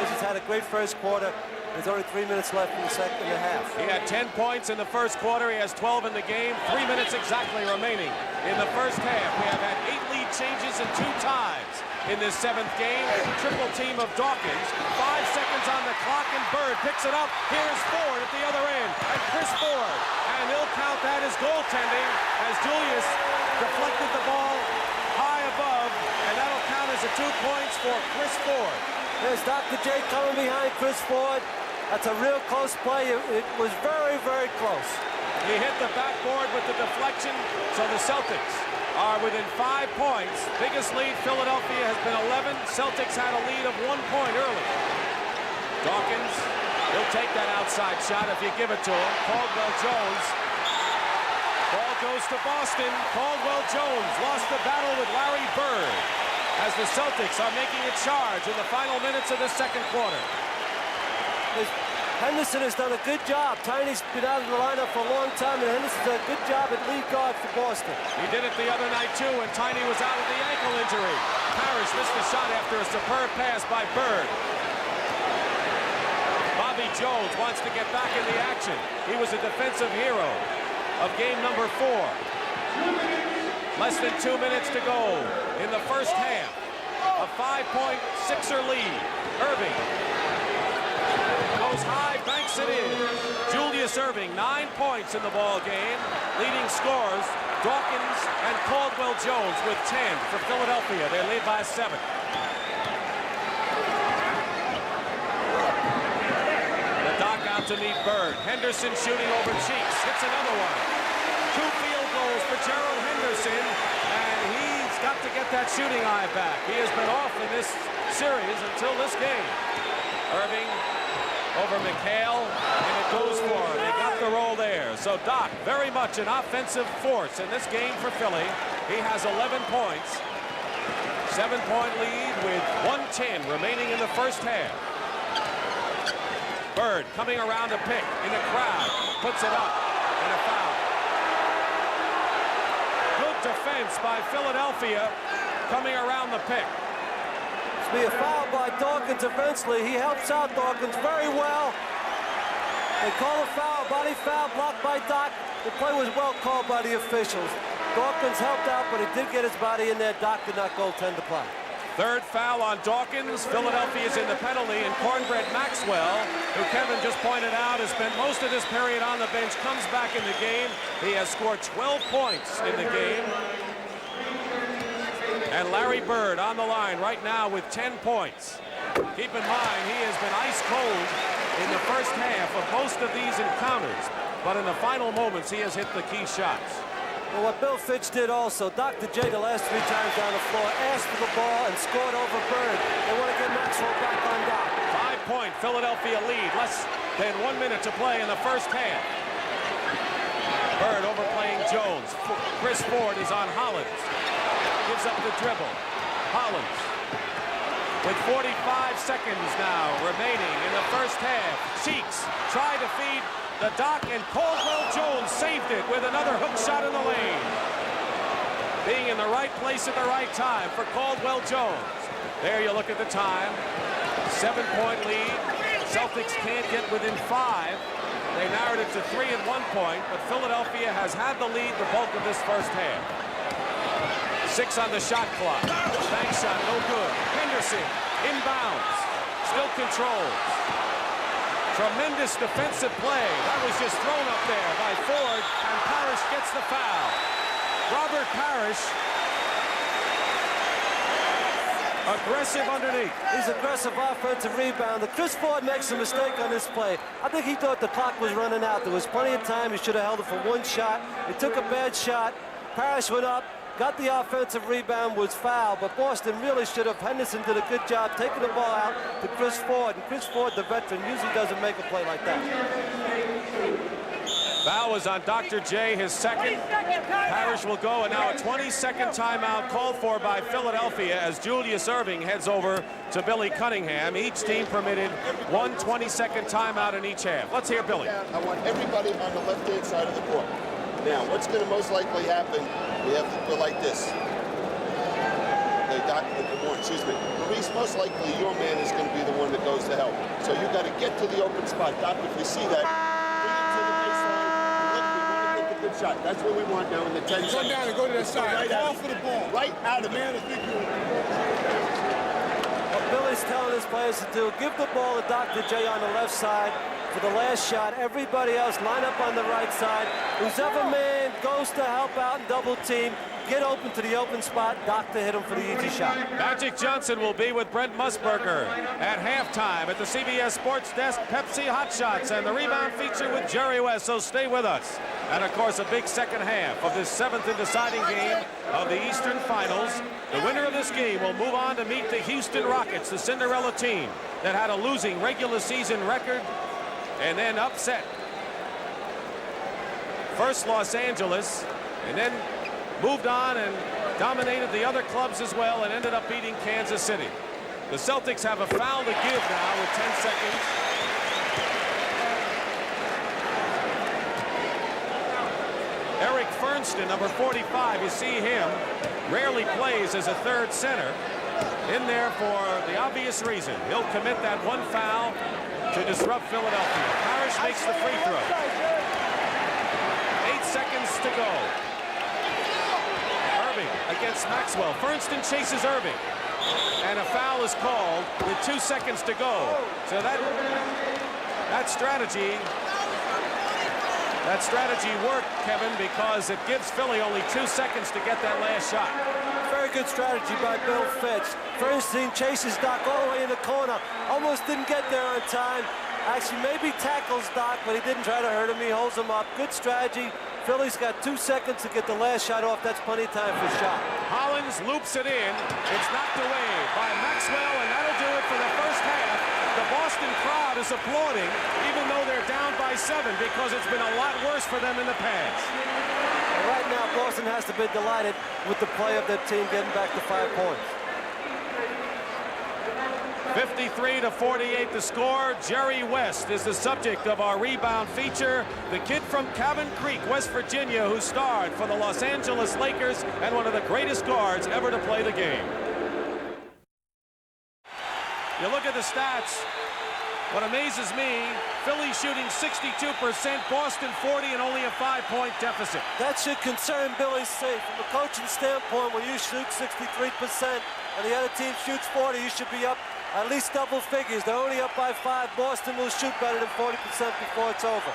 He's had a great first quarter. There's only 3 minutes left in the second and a half. He had 10 points in the first quarter. He has 12 in the game. 3 minutes exactly remaining in the first half. We have had 8 lead changes and 2 ties in this 7th game. Triple team of Dawkins. 5 seconds on the clock, and Bird picks it up. Here's Ford at the other end, and Chris Ford. And he'll count that as goaltending as Julius deflected the ball high above, and that'll count as a 2 points for Chris Ford. There's Dr. J coming behind Chris Ford. That's a real close play. It was very, very close. He hit the backboard with the deflection, so the Celtics are within 5 points. Biggest lead, Philadelphia, has been 11. Celtics had a lead of 1 point early. Dawkins, he'll take that outside shot if you give it to him. Caldwell-Jones. Ball goes to Boston. Caldwell-Jones lost the battle with Larry Bird as the Celtics are making a charge in the final minutes of the second quarter. Henderson has done a good job. Toney's been out of the lineup for a long time, and Henderson's done a good job at lead guard for Boston. He did it the other night, too, when Toney was out with the ankle injury. Parish missed the shot after a superb pass by Bird. Bobby Jones wants to get back in the action. He was a defensive hero of game number 4. Less than 2 minutes to go in the first half. A 5-point Sixer lead. Erving goes high, banks it in. Julius Erving, 9 points in the ball game. Leading scorers, Dawkins and Caldwell-Jones with 10 for Philadelphia. They lead by 7. The Doc out to meet Bird. Henderson shooting over Cheeks. Hits another one. 2 field goals for Gerald Henderson, and he's got to get that shooting eye back. He has been off in this series until this game. Erving over McHale, and it goes for him. They got the roll there. So Doc, very much an offensive force in this game for Philly. He has 11 points. 7-point lead with 1:10 remaining in the first half. Bird coming around to pick in the crowd. Puts it up, and a foul. Good defense by Philadelphia coming around the pick. Be a foul by Dawkins eventually. He helps out Dawkins very well. They call a foul, body foul, blocked by Doc. The play was well called by the officials. Dawkins helped out, but he did get his body in there. Doc did not goaltend the play. Third foul on Dawkins. Philadelphia's in the penalty, and Cornbread Maxwell, who Kevin just pointed out has spent most of this period on the bench, comes back in the game. He has scored 12 points in the game. And Larry Bird on the line right now with 10 points. Keep in mind, he has been ice cold in the first half of most of these encounters, but in the final moments, he has hit the key shots. Well, what Bill Fitch did also, Dr. J the last 3 times down the floor asked for the ball and scored over Bird. They want to get Maxwell back on Doc. 5-point Philadelphia lead, less than 1 minute to play in the first half. Bird overplaying Jones. Chris Ford is on Hollins. Gives up the dribble. Hollins with 45 seconds now remaining in the first half. Cheeks tried to feed the Doc, and Caldwell-Jones saved it with another hook shot in the lane. Being in the right place at the right time for Caldwell-Jones. There you look at the time. 7-point lead. Celtics can't get within 5. They narrowed it to 3 at 1 point, but Philadelphia has had the lead the bulk of this first half. 6 on the shot clock. Bank shot, no good. Henderson, inbounds, still controls. Tremendous defensive play. That was just thrown up there by Ford, and Parish gets the foul. Robert Parish, aggressive underneath. He's aggressive offensive rebounder. Chris Ford makes a mistake on this play. I think he thought the clock was running out. There was plenty of time. He should have held it for 1 shot. He took a bad shot. Parish went up, got the offensive rebound, was fouled, but Boston really should have. Henderson did a good job taking the ball out to Chris Ford, and Chris Ford, the veteran, usually doesn't make a play like that. Foul was on Dr. J, his second. Parish will go, and now a 20-second timeout called for by Philadelphia as Julius Erving heads over to Billy Cunningham. Each team permitted 1 20-second timeout in each half. Let's hear Billy. I want everybody on the left-hand side of the court. Now, what's going to most likely happen, we have to go like this. The Maurice, most likely your man is going to be the one that goes to help. So you got to get to the open spot. Doc, if you see that, bring it to the baseline. Look, we want to get the good shot. That's what we want now in the 10 seconds. Run down and go to that side. Right Call for the ball. Right out of man it. What Billy's telling his players to do, give the ball to Dr. J on the left side for the last shot. Everybody else line up on the right side. Whichever man goes to help out and double team, get open to the open spot. Doctor hit him for the easy shot. Magic Johnson will be with Brent Musburger at halftime at the CBS Sports Desk. Pepsi Hot Shots and the rebound feature with Jerry West, so stay with us. And of course, a big second half of this 7th and deciding game of the Eastern Finals. The winner of this game will move on to meet the Houston Rockets, the Cinderella team that had a losing regular season record and then upset first Los Angeles and then moved on and dominated the other clubs as well and ended up beating Kansas City. The Celtics have a foul to give now with 10 seconds. Eric Fernston, number 45, you see him, rarely plays as a third center. In there for the obvious reason. He'll commit that one foul to disrupt Philadelphia. Parish makes the free throw. 8 seconds to go. Erving against Maxwell. Fernston chases Erving. And a foul is called with 2 seconds to go. So that strategy worked, Kevin, because it gives Philly only 2 seconds to get that last shot. Very good strategy by Bill Fitch. Fernston chases Doc all the way in the corner. Almost didn't get there on time. Actually, maybe tackles Doc, but he didn't try to hurt him. He holds him up. Good strategy. Philly's got 2 seconds to get the last shot off. That's plenty of time for a shot. Hollins loops it in. It's knocked away by Maxwell, and that'll do it for the first half. The Boston crowd is applauding, even though they're down by 7, because it's been a lot worse for them in the past. Right now, Boston has to be delighted with the play of their team getting back to 5 points. 53-48 the score. Jerry West is the subject of our rebound feature. The kid from Cabin Creek, West Virginia, who starred for the Los Angeles Lakers and one of the greatest guards ever to play the game. You look at the stats. What amazes me, Philly shooting 62%, Boston 40, and only a 5-point deficit. That should concern Billy C. From a coaching standpoint, when you shoot 63% and the other team shoots 40, you should be up at least double figures. They're only up by 5. Boston will shoot better than 40% before it's over.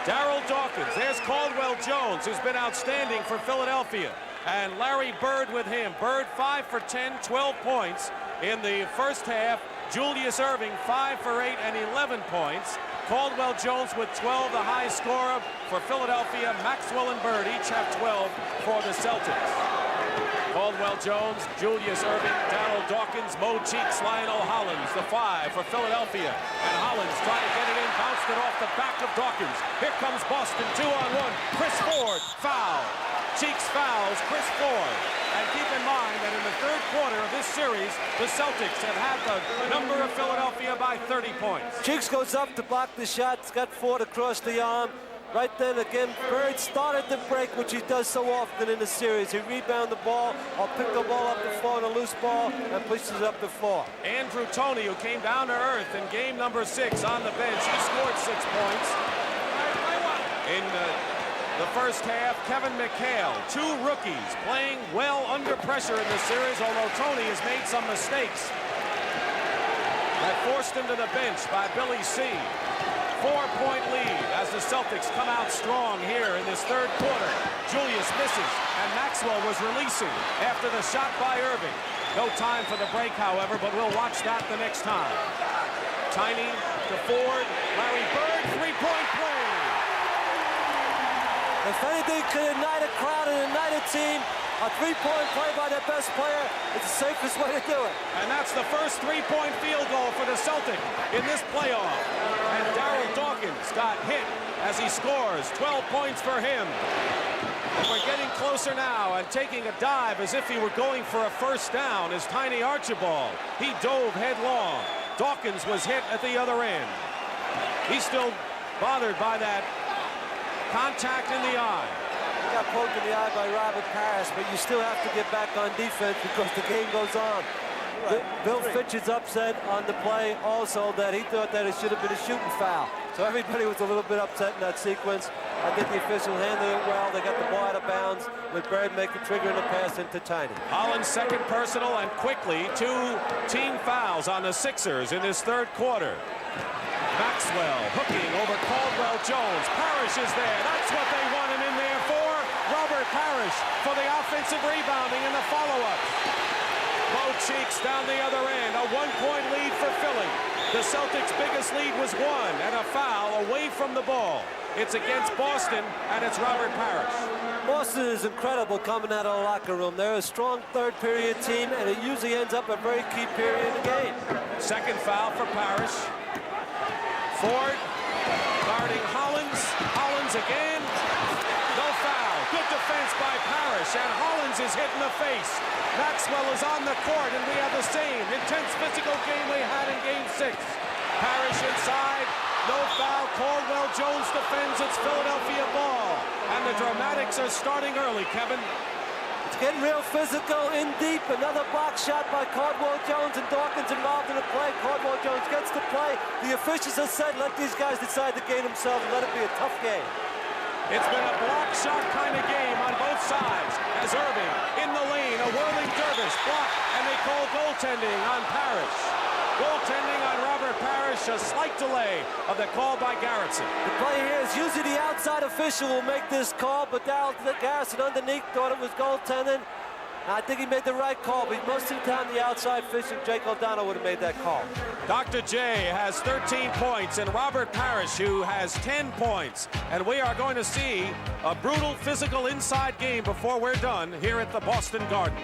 Darryl Dawkins, there's Caldwell Jones, who's been outstanding for Philadelphia. And Larry Bird with him. Bird 5 for 10, 12 points in the first half. Julius Erving 5 for 8 and 11 points. Caldwell Jones with 12, the high scorer for Philadelphia. Maxwell and Bird each have 12 for the Celtics. Caldwell Jones, Julius Erving, Darryl Dawkins, Mo Cheeks, Lionel Hollins, the 5 for Philadelphia. And Hollins trying to get it in, bounced it off the back of Dawkins. Here comes Boston, 2-on-1. Chris Ford, foul. Cheeks fouls Chris Ford. And keep in mind that in the third quarter of this series, the Celtics have had the number of Philadelphia by 30 points. Cheeks goes up to block the shot. It's got Ford across the arm. Right then again, Bird started the break, which he does so often in the series. He rebounds the ball or pick the ball up the floor on a loose ball and pushes it up the floor. Andrew Toney, who came down to earth in game number 6 on the bench, he scored 6 points. In the first half, Kevin McHale, 2 rookies playing well under pressure in this series, although Toney has made some mistakes that forced him to the bench by Billy C. 4-point lead as the Celtics come out strong here in this third quarter. Julius misses, and Maxwell was releasing after the shot by Erving. No time for the break, however, but we'll watch that the next time. Toney to Ford, Larry Bird, 3-point play. If anything could ignite a crowd and ignite a team, a 3-point play by their best player is the safest way to do it. And that's the first 3-point field goal for the Celtics in this playoff. And Darryl Dawkins got hit as he scores. 12 points for him. And we're getting closer now and taking a dive as if he were going for a first down is Tiny Archibald. He dove headlong. Dawkins was hit at the other end. He's still bothered by that contact in the eye. got poked in the eye by Robert Parish, but you still have to get back on defense because the game goes on. Right. Bill Fitch is upset on the play also that he thought that it should have been a shooting foul. So everybody was a little bit upset in that sequence. I think the official handled it well. They got the ball out of bounds with Bird making triggering a pass into Toney. Holland's second personal, and quickly 2 team fouls on the Sixers in this third quarter. Maxwell hooking over Caldwell Jones. Parish is there. That's what they want him in there for. Robert Parish for the offensive rebounding and the follow-up. Low cheeks down the other end. A 1-point lead for Philly. The Celtics' biggest lead was 1, and a foul away from the ball. It's against Boston, and it's Robert Parish. Boston is incredible coming out of the locker room. They're a strong third-period team, and it usually ends up a very key period in the game. Second foul for Parish. Ford guarding Hollins. Hollins again. No foul. Good defense by Parish, and Hollins is hit in the face. Maxwell is on the court, and we have the same intense physical game we had in Game 6. Parish inside. No foul. Caldwell Jones defends. It's Philadelphia ball. And the dramatics are starting early, Kevin. It's getting real physical in deep. Another box shot by Caldwell Jones, and Dawkins involved in the play. Caldwell Jones gets the play. The officials have said, let these guys decide the game themselves and let it be a tough game. It's been a block shot kind of game on both sides as Erving in the lane, a whirling dervish block, and they call goaltending on Parish. Goaltending on Robert Parish, a slight delay of the call by Garrison. The play here is usually the outside official will make this call, but Darryl Garrison underneath thought it was goaltending. I think he made the right call, but most of the time the outside official, Jake O'Donnell, would have made that call. Dr. J has 13 points, and Robert Parish, who has 10 points. And we are going to see a brutal physical inside game before we're done here at the Boston Garden.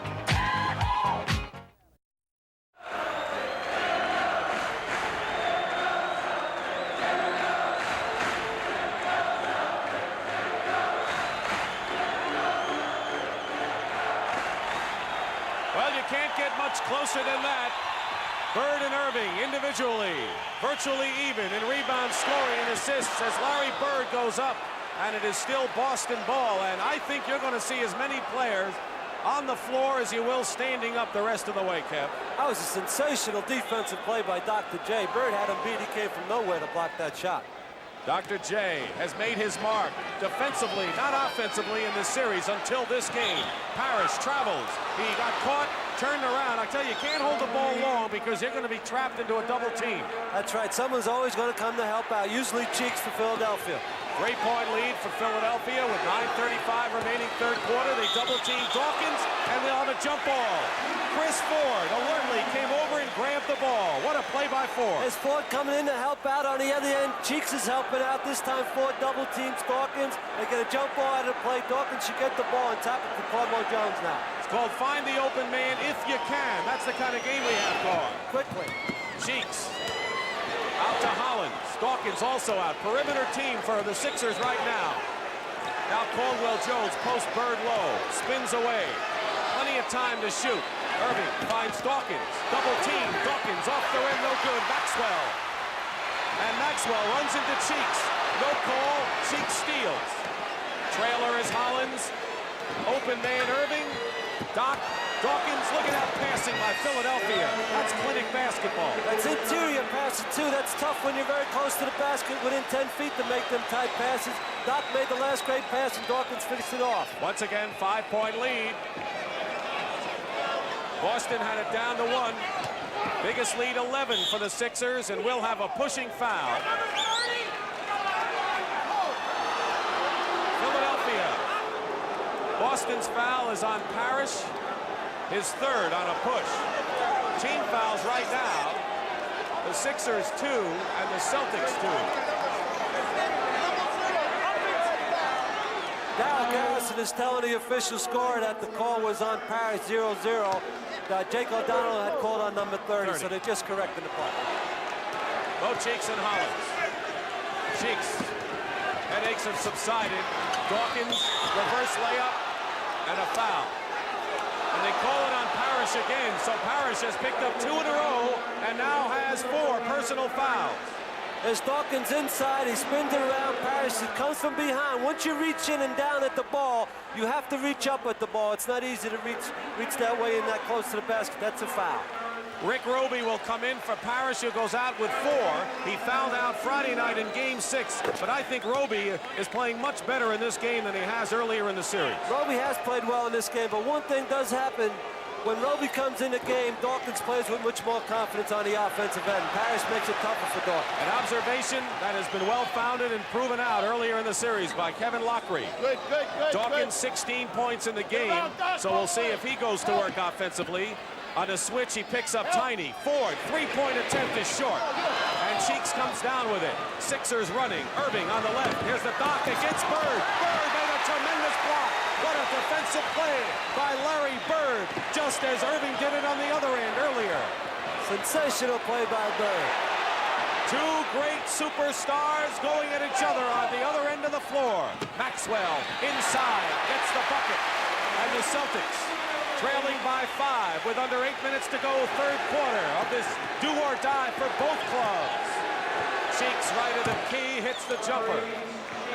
Well, you can't get much closer than that. Bird and Erving individually, virtually even in rebound scoring and assists as Larry Bird goes up, and it is still Boston ball. And I think you're going to see as many players on the floor as you will standing up the rest of the way, Kev. That was a sensational defensive play by Dr. J. Bird had him beat. He came from nowhere to block that shot. Dr. J has made his mark defensively, not offensively in this series until this game. Parish travels. He got caught, turned around. I tell you, you can't hold the ball long because you're going to be trapped into a double team. That's right. Someone's always going to come to help out. Usually Cheeks for Philadelphia. 3-point lead for Philadelphia with 9:35 remaining third quarter. They double team Dawkins, and they'll have a jump ball. Chris Ford alertly came over and grabbed the ball. What a play by Ford. There's Ford coming in to help out on the other end. Cheeks is helping out. This time Ford double teams Dawkins. They get a jump ball out of the play. Dawkins should get the ball and tap it to Caldwell Jones now. It's called find the open man if you can. That's the kind of game we have called. Quickly. Cheeks out to Hollins. Dawkins also out. Perimeter team for the Sixers right now. Now Caldwell Jones post Bird low. Spins away. Plenty of time to shoot. Erving finds Dawkins. Double team. Dawkins off the rim. No good. Maxwell. And Maxwell runs into Cheeks. No call. Cheeks steals. Trailer is Hollins. Open man Erving. Dawkins looking at passing by Philadelphia. That's clinic basketball. That's interior passing too. That's tough when you're very close to the basket within 10 feet to make them tight passes. Doc made the last great pass and Dawkins finished it off. Once again, 5-point lead. Boston had it down to 1. Biggest lead 11 for the Sixers, and we'll have a pushing foul. Philadelphia. Boston's foul is on Parish, his third on a push. Team fouls right now. The Sixers 2 and the Celtics 2. Darryl Garrison is telling the official score that the call was on Parish 0-0. Jake O'Donnell had called on number 30, so they're just correcting the play. Both Cheeks and Hollins. Cheeks. Headaches have subsided. Dawkins, reverse layup, and a foul. And they call it on Parish again, so Parish has picked up 2 in a row and now has 4 personal fouls. There's Dawkins inside. He spins it around. Parish, it comes from behind. Once you reach in and down at the ball, you have to reach up at the ball. It's not easy to reach that way and that close to the basket. That's a foul. Rick Roby will come in for Parish, who goes out with 4. He fouled out Friday night in Game 6, but I think Roby is playing much better in this game than he has earlier in the series. Roby has played well in this game, but one thing does happen. When Roby comes in the game, Dawkins plays with much more confidence on the offensive end. Parish makes it tougher for Dawkins. An observation that has been well-founded and proven out earlier in the series by Kevin Lockery. Good. Dawkins 16 points in the game, so we'll see if he goes to work offensively. On the switch, he picks up Toney. Ford, three-point attempt is short. And Cheeks comes down with it. Sixers running. Erving on the left. Here's the Doc against Bird. Bird made a tremendous block. What a defensive play by Larry Bird, just as Erving did it on the other end earlier. Sensational play by Bird. Two great superstars going at each other on the other end of the floor. Maxwell inside, gets the bucket. And the Celtics trailing by 5 with under 8 minutes to go, third quarter of this do-or-die for both clubs. Cheeks right of the key, hits the jumper.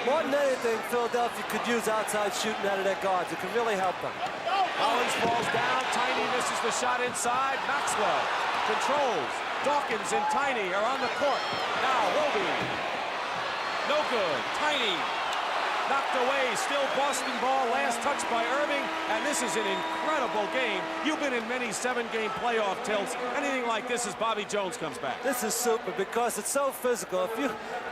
More than anything, Philadelphia could use outside shooting out of their guards. It could really help them. Collins falls down, Toney misses the shot inside. Maxwell controls. Dawkins and Toney are on the court. Now Roby. No good. Toney knocked away, still Boston ball, last touch by Erving, and this is an incredible game. You've been in many 7-game playoff tilts. Anything like this as Bobby Jones comes back. This is super because it's so physical. If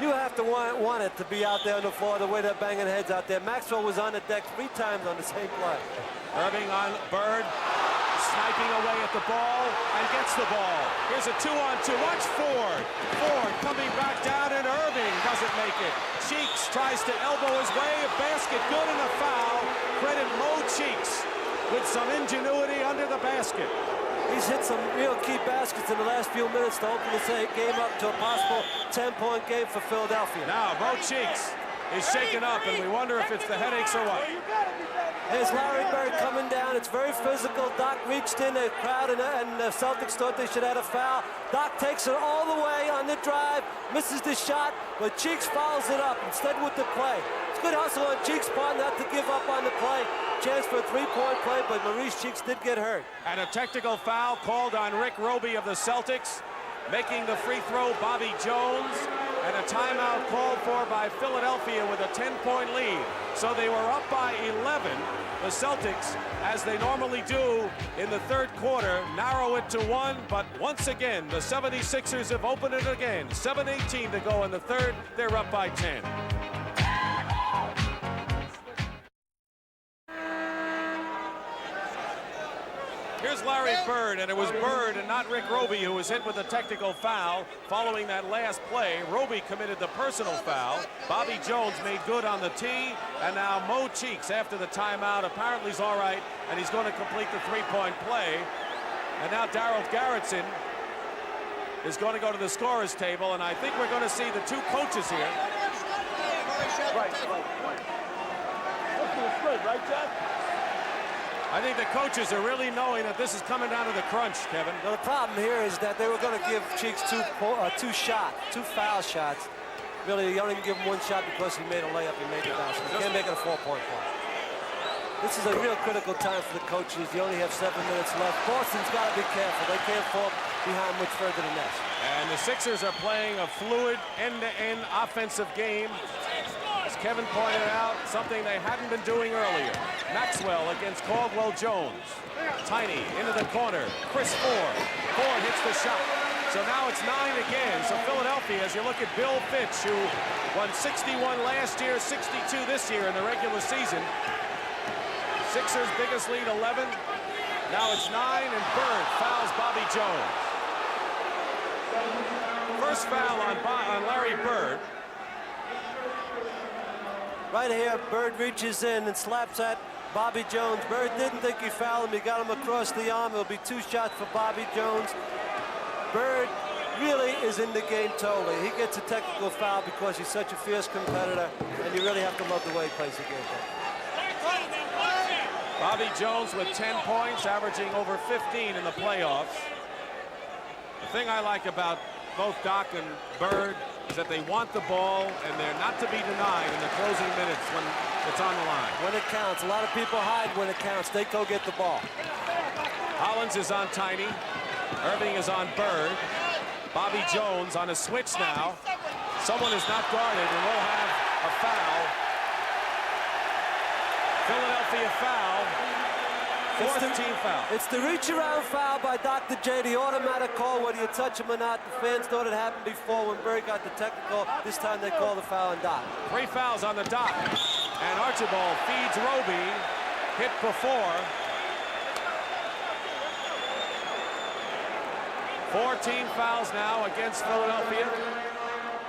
you have to want it to be out there on the floor the way they're banging heads out there. Maxwell was on the deck 3 times on the same play. Erving on Bird, sniping away at the ball and gets the ball. Here's a 2-on-2. Watch Ford. Ford coming back down, and Erving doesn't make it. Cheeks tries to elbow his way. A basket, good, and a foul. Credit Mo Cheeks with some ingenuity under the basket. He's hit some real key baskets in the last few minutes to open the game up to a possible 10-point game for Philadelphia. Now Mo Cheeks is shaken up, and we wonder if it's the headaches or what. There's Larry Bird coming down. It's very physical. Doc reached in, the crowd, and the Celtics thought they should have a foul. Doc takes it all the way on the drive, misses the shot, but Cheeks fouls it up instead with the play. It's good hustle on Cheeks' part not to give up on the play. Chance for a 3-point play, but Maurice Cheeks did get hurt. And a technical foul called on Rick Roby of the Celtics. Making the free throw, Bobby Jones, and a timeout called for by Philadelphia with a 10-point lead. So they were up by 11. The Celtics, as they normally do in the third quarter, narrow it to 1. But once again, the 76ers have opened it again. 7:18 to go in the third. They're up by 10. Here's Larry Bird, and it was Bird and not Rick Roby who was hit with a technical foul following that last play. Roby committed the personal foul. Bobby Jones made good on the tee, and now Mo Cheeks, after the timeout, apparently is all right, and he's going to complete the 3-point play. And now Darryl Garrettson is going to go to the scorer's table, and I think we're going to see the 2 coaches here. Right. That's good, right, Jack? I think the coaches are really knowing that this is coming down to the crunch, Kevin. Now, the problem here is that they were going to give Cheeks 2 foul shots. Really, you only give him 1 shot because he made a layup and made the basket. You can't make it a 4-point play. This is a real critical time for the coaches. You only have 7 minutes left. Boston's got to be careful. They can't fall behind much further than that. And the Sixers are playing a fluid end-to-end offensive game. As Kevin pointed out, something they hadn't been doing earlier. Maxwell against Caldwell Jones. Toney into the corner. Chris Ford. Ford hits the shot. So now it's 9 again. So Philadelphia, as you look at Bill Fitch, who won 61 last year, 62 this year in the regular season. Sixers' biggest lead, 11. Now it's 9, and Bird fouls Bobby Jones. First foul on Larry Bird. Right here, Bird reaches in and slaps at Bobby Jones. Bird didn't think he fouled him. He got him across the arm. It'll be 2 shots for Bobby Jones. Bird really is in the game totally. He gets a technical foul because he's such a fierce competitor, and you really have to love the way he plays the game. Bobby Jones with 10 points, averaging over 15 in the playoffs. The thing I like about both Doc and Bird is that they want the ball, and they're not to be denied in the closing minutes when it's on the line. When it counts. A lot of people hide when it counts. They go get the ball. Hollins is on Toney. Erving is on Bird. Bobby Jones on a switch now. Someone is not guarded, and we'll have a foul. Philadelphia foul. Fourth team foul. It's the reach-around foul by Dr. J, the automatic call, whether you touch him or not. The fans thought it happened before when Bird got the technical. This time they call the foul on Doc. 3 fouls on the dot. And Archibald feeds Roby. Hit before. 14 fouls now against Philadelphia.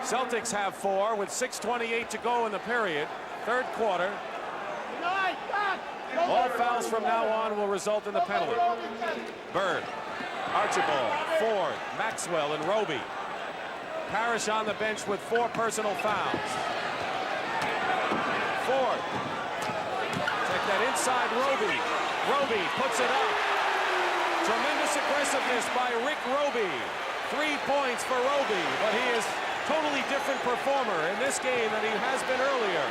Celtics have 4 with 6:28 to go in the period. Third quarter. All fouls from now on will result in the penalty. Bird, Archibald, Ford, Maxwell, and Roby. Parish on the bench with 4 personal fouls. Ford. Check that inside Roby. Roby puts it up. Tremendous aggressiveness by Rick Roby. 3 points for Roby, but he is totally different performer in this game than he has been earlier.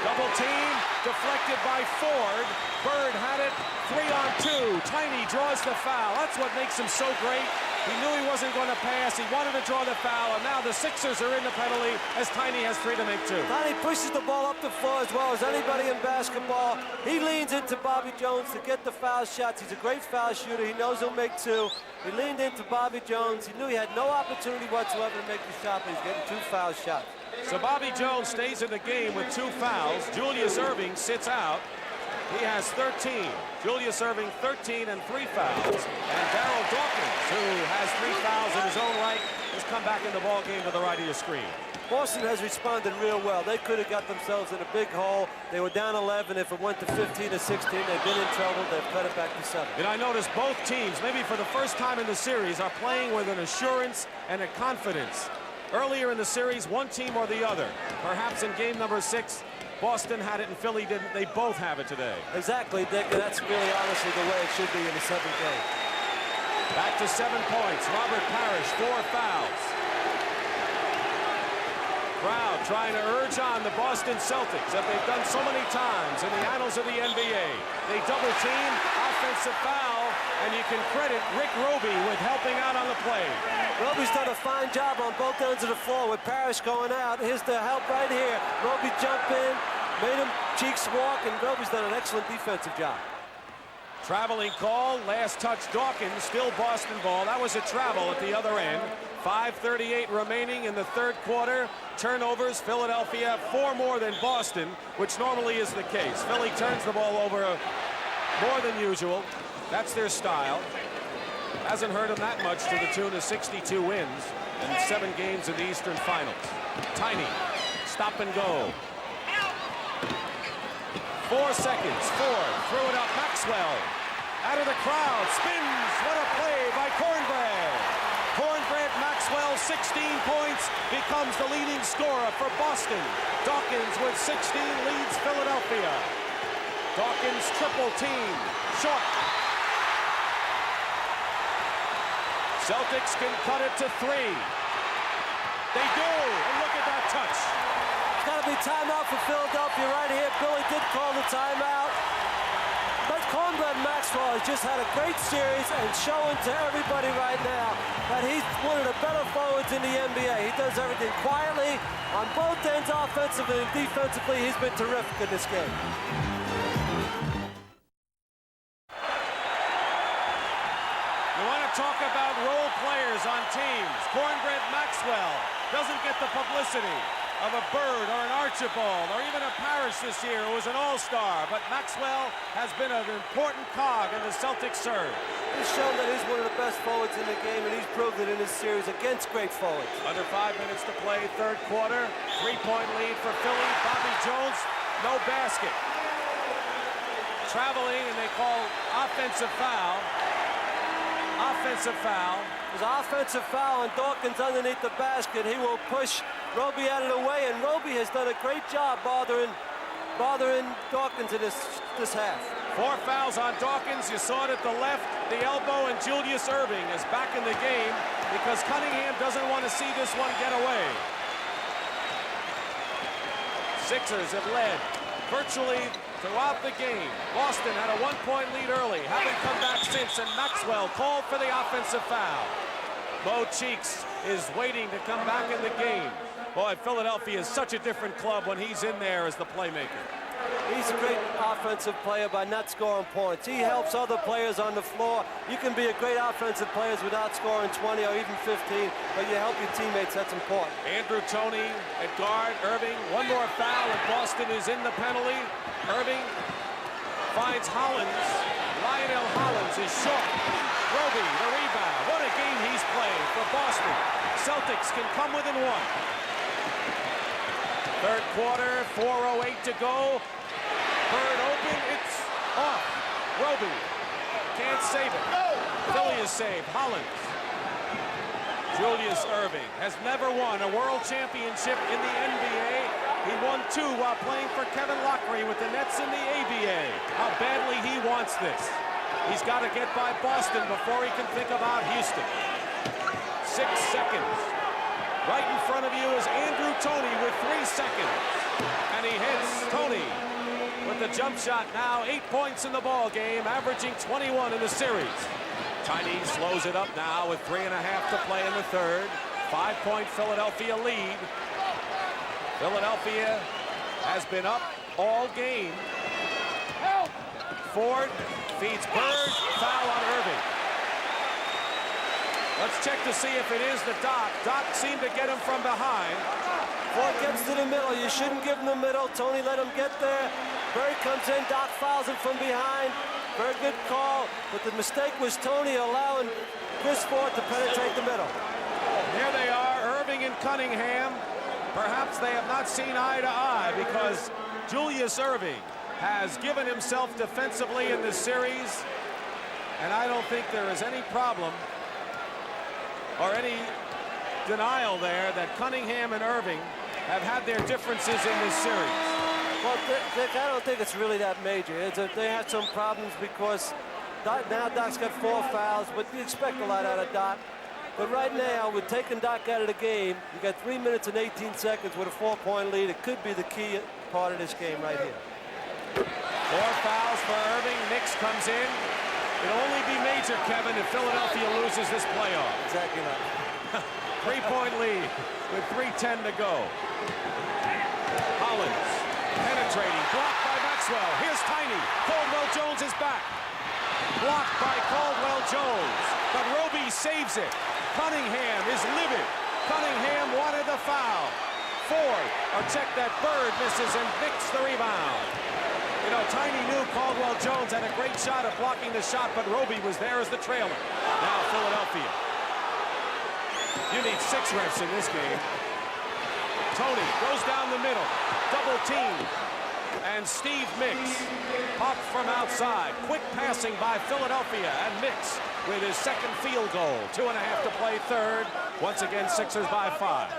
Double team, deflected by Ford. Bird had it, 3-on-2. Toney draws the foul. That's what makes him so great. He knew he wasn't going to pass. He wanted to draw the foul, and now the Sixers are in the penalty as Toney has 3 to make 2. Toney pushes the ball up the floor as well as anybody in basketball. He leans into Bobby Jones to get the foul shots. He's a great foul shooter. He knows he'll make 2. He leaned into Bobby Jones. He knew he had no opportunity whatsoever to make the shot, but he's getting 2 foul shots. So Bobby Jones stays in the game with 2 fouls. Julius Erving sits out. He has 13. Julius Erving 13 and 3 fouls. And Darryl Dawkins, who has 3 fouls in his own right, has come back in the ball game to the right of your screen. Boston has responded real well. They could have got themselves in a big hole. They were down 11. If it went to 15 or 16, they've been in trouble. They've cut it back to 7. And I noticed both teams, maybe for the first time in the series, are playing with an assurance and a confidence. Earlier in the series, one team or the other. Perhaps in game number 6, Boston had it and Philly didn't. They both have it today. Exactly, Dick, and that's really honestly the way it should be in the 7th game. Back to 7 points. Robert Parish, 4 fouls. Crowd trying to urge on the Boston Celtics that they've done so many times in the annals of the NBA. They double team, offensive foul, and you can credit Rick Roby with helping out on the play. Roby's done a fine job on both ends of the floor with Parish going out. Here's the help right here. Roby jumped in, made him cheeks walk, and Roby's done an excellent defensive job. Traveling call, last touch Dawkins, still Boston ball. That was a travel at the other end. 5:38 remaining in the third quarter. Turnovers, Philadelphia 4 more than Boston, which normally is the case. Philly turns the ball over more than usual. That's their style. Hasn't hurt them that much to the tune of 62 wins and 7 games in the Eastern Finals. Toney, stop and go. 4 seconds, Ford, threw it up, Maxwell. Out of the crowd, spins, what a play by Cornbread. Cornbread Maxwell, 16 points, becomes the leading scorer for Boston. Dawkins with 16 leads Philadelphia. Dawkins triple team, short. Celtics can cut it to 3. They do, and look at that touch. It's got to be timeout for Philadelphia right here. Billy did call the timeout. But Cornbread Maxwell has just had a great series and showing to everybody right now that he's one of the better forwards in the NBA. He does everything quietly on both ends, offensively and defensively. He's been terrific in this game. You want to talk about role players on teams. Cornbread Maxwell doesn't get the publicity of a Bird or an Archibald or even a Parish this year who was an all-star, but Maxwell has been an important cog in the Celtics serve. He's shown that he's one of the best forwards in the game, and he's proved it in this series against great forwards. Under 5 minutes to play, third quarter. 3-point lead for Philly. Bobby Jones, no basket. Traveling, and they call offensive foul. Offensive foul. There's an offensive foul on Dawkins underneath the basket. He will push Roby out of the way, and Roby has done a great job bothering Dawkins in this half. 4 fouls on Dawkins. You saw it at the left, the elbow, and Julius Erving is back in the game because Cunningham doesn't want to see this one get away. Sixers have led virtually throughout the game. Boston had a 1-point lead early, haven't come back since, and Maxwell called for the offensive foul. Mo Cheeks is waiting to come back in the game. Boy, Philadelphia is such a different club when he's in there as the playmaker. He's a great offensive player by not scoring points. He helps other players on the floor. You can be a great offensive player without scoring 20 or even 15, but you help your teammates. That's important. Andrew Toney at guard. Erving, one more foul, and Boston is in the penalty. Erving finds Hollins. Lionel Hollins is short. Roby, the rebound. What a game he's playing for Boston. Celtics can come within one. Third quarter, 4:08 to go. Bird open, it's off. Roby can't save it. Philly is saved. Hollins. Julius Erving has never won a world championship in the NBA. He won 2 while playing for Kevin Lockery with the Nets in the ABA. How badly he wants this. He's got to get by Boston before he can think about Houston. 6 seconds. Right in front of you is Andrew Toney with 3 seconds. And he hits Toney with the jump shot now. 8 points in the ball game, averaging 21 in the series. Toney slows it up now with 3.5 to play in the third. 5-point Philadelphia lead. Philadelphia has been up all game. Ford feeds Bird, foul on Erving. Let's check to see if it is the Doc. Doc seemed to get him from behind. Ford gets to the middle. You shouldn't give him the middle. Toney let him get there. Bird comes in. Doc fouls him from behind. Very good call. But the mistake was Toney allowing Chris Ford to penetrate the middle. There they are, Erving and Cunningham. Perhaps they have not seen eye to eye because Julius Erving has given himself defensively in this series. And I don't think there is any problem or any denial there that Cunningham and Erving have had their differences in this series. Well, I don't think it's really that major. They had some problems because now Doc's got 4 fouls, but you expect a lot out of Doc. But right now, with taking Doc out of the game, you got 3 minutes and 18 seconds with a 4-point lead. It could be the key part of this game right here. 4 fouls for Erving. Nix comes in. It'll only be major, Kevin, if Philadelphia loses this playoff. Exactly right. 3-point lead with 3:10 to go. Hollins penetrating, blocked by Maxwell. Here's Toney. Caldwell Jones is back. Blocked by Caldwell Jones, but Roby saves it. Cunningham is livid. Cunningham wanted the foul. Ford, or check that, Bird misses and Nix the rebound. You know, Toney knew Caldwell Jones had a great shot at blocking the shot, but Roby was there as the trailer. Now Philadelphia. You need 6 refs in this game. Toney goes down the middle, double team, and Steve Mix popped from outside. Quick passing by Philadelphia, and Mix with his second field goal. 2.5 to play third. Once again, Sixers by 5.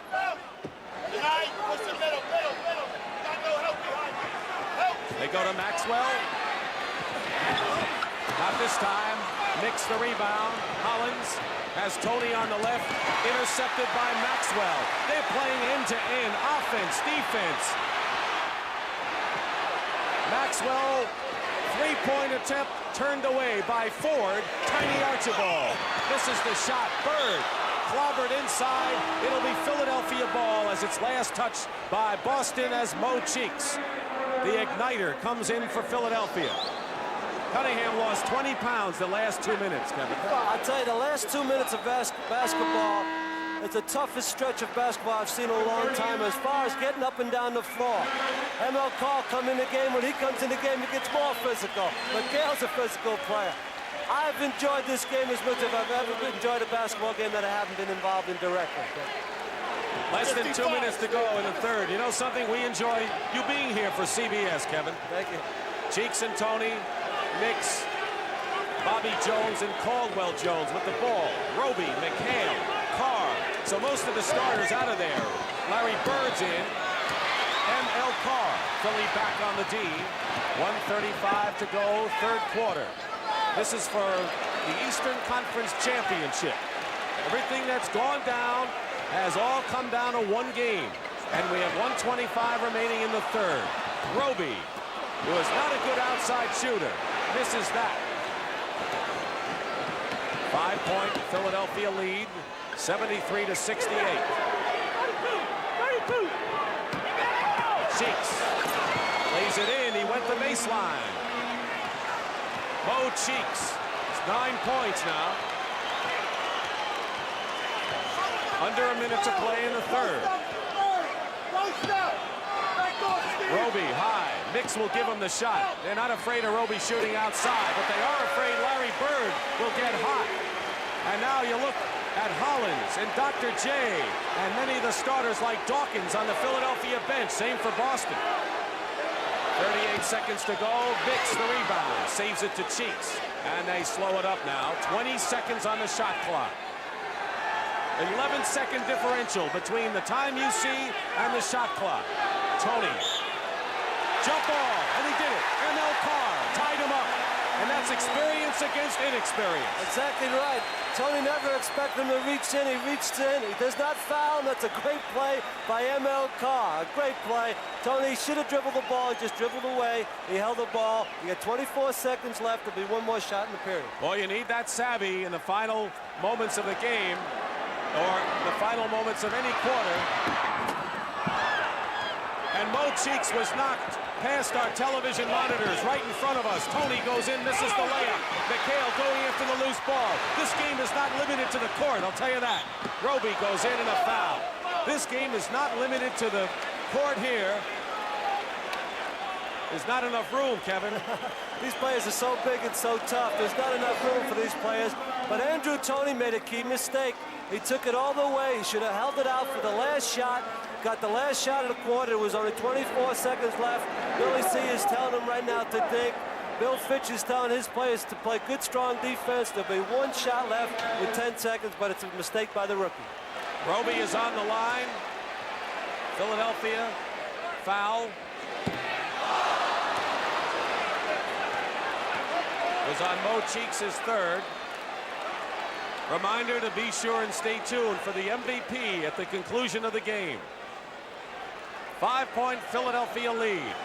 They go to Maxwell. Not this time. Mix the rebound. Hollins has Toney on the left, intercepted by Maxwell. They're playing end-to-end offense, defense. Maxwell, 3-point attempt turned away by Ford. Tiny Archibald. This is the shot. Bird clobbered inside. It'll be Philadelphia ball as it's last touched by Boston as Mo Cheeks. The igniter comes in for Philadelphia. Cunningham lost 20 pounds the last 2 minutes, Kevin. Well, I'll tell you, the last 2 minutes of basketball, it's the toughest stretch of basketball I've seen in a long time as far as getting up and down the floor. ML Carl come in the game. When he comes in the game, he gets more physical. McHale's a physical player. I've enjoyed this game as much as I've ever enjoyed a basketball game that I haven't been involved in directly. Less than 2 minutes to go in the third. You know something? We enjoy you being here for CBS, Kevin. Thank you. Cheeks and Toney, Nix, Bobby Jones and Caldwell Jones with the ball. Roby, McHale, Carr. So most of the starters out of there. Larry Bird's in. ML Carr. Philly back on the D. 1:35 to go, third quarter. This is for the Eastern Conference Championship. Everything that's gone down has all come down to one game. And we have 1:25 remaining in the third. Roby, who is not a good outside shooter, misses that. 5-point Philadelphia lead, 73 to 68. Cheeks lays it in. He went the baseline. Mo Cheeks. It's 9 points now. Under a minute to play in the third. Roby high. Mix will give him the shot. They're not afraid of Roby shooting outside, but they are afraid Larry Bird will get hot. And now you look at Hollins and Dr. J and many of the starters like Dawkins on the Philadelphia bench. Same for Boston. 38 seconds to go. Mix the rebound. Saves it to Cheeks. And they slow it up now. 20 seconds on the shot clock. 11-second differential between the time you see and the shot clock. Toney. Jump ball. And he did it. ML Carr tied him up. And that's experience against inexperience. Exactly right. Toney never expected him to reach in. He reached in. He does not foul. That's a great play by ML Carr. A great play. Toney should have dribbled the ball. He just dribbled away. He held the ball. You got 24 seconds left. There'll be one more shot in the period. Boy, you need that savvy in the final moments of the game, or the final moments of any quarter. And Mo Cheeks was knocked past our television monitors right in front of us. Toney goes in, misses the layup. McHale going after the loose ball. This game is not limited to the court, I'll tell you that. Roby goes in and a foul. This game is not limited to the court here. There's not enough room, Kevin. These players are so big and so tough. There's not enough room for these players. But Andrew Toney made a key mistake. He took it all the way. He should have held it out for the last shot. Got the last shot of the quarter. There was only 24 seconds left. Billy C is telling him right now to dig. Bill Fitch is telling his players to play good, strong defense. There'll be one shot left with 10 seconds, but it's a mistake by the rookie. Roby is on the line. Philadelphia, foul. Was on Mo Cheeks, his third. Reminder to be sure and stay tuned for the MVP at the conclusion of the game. 5-point Philadelphia lead.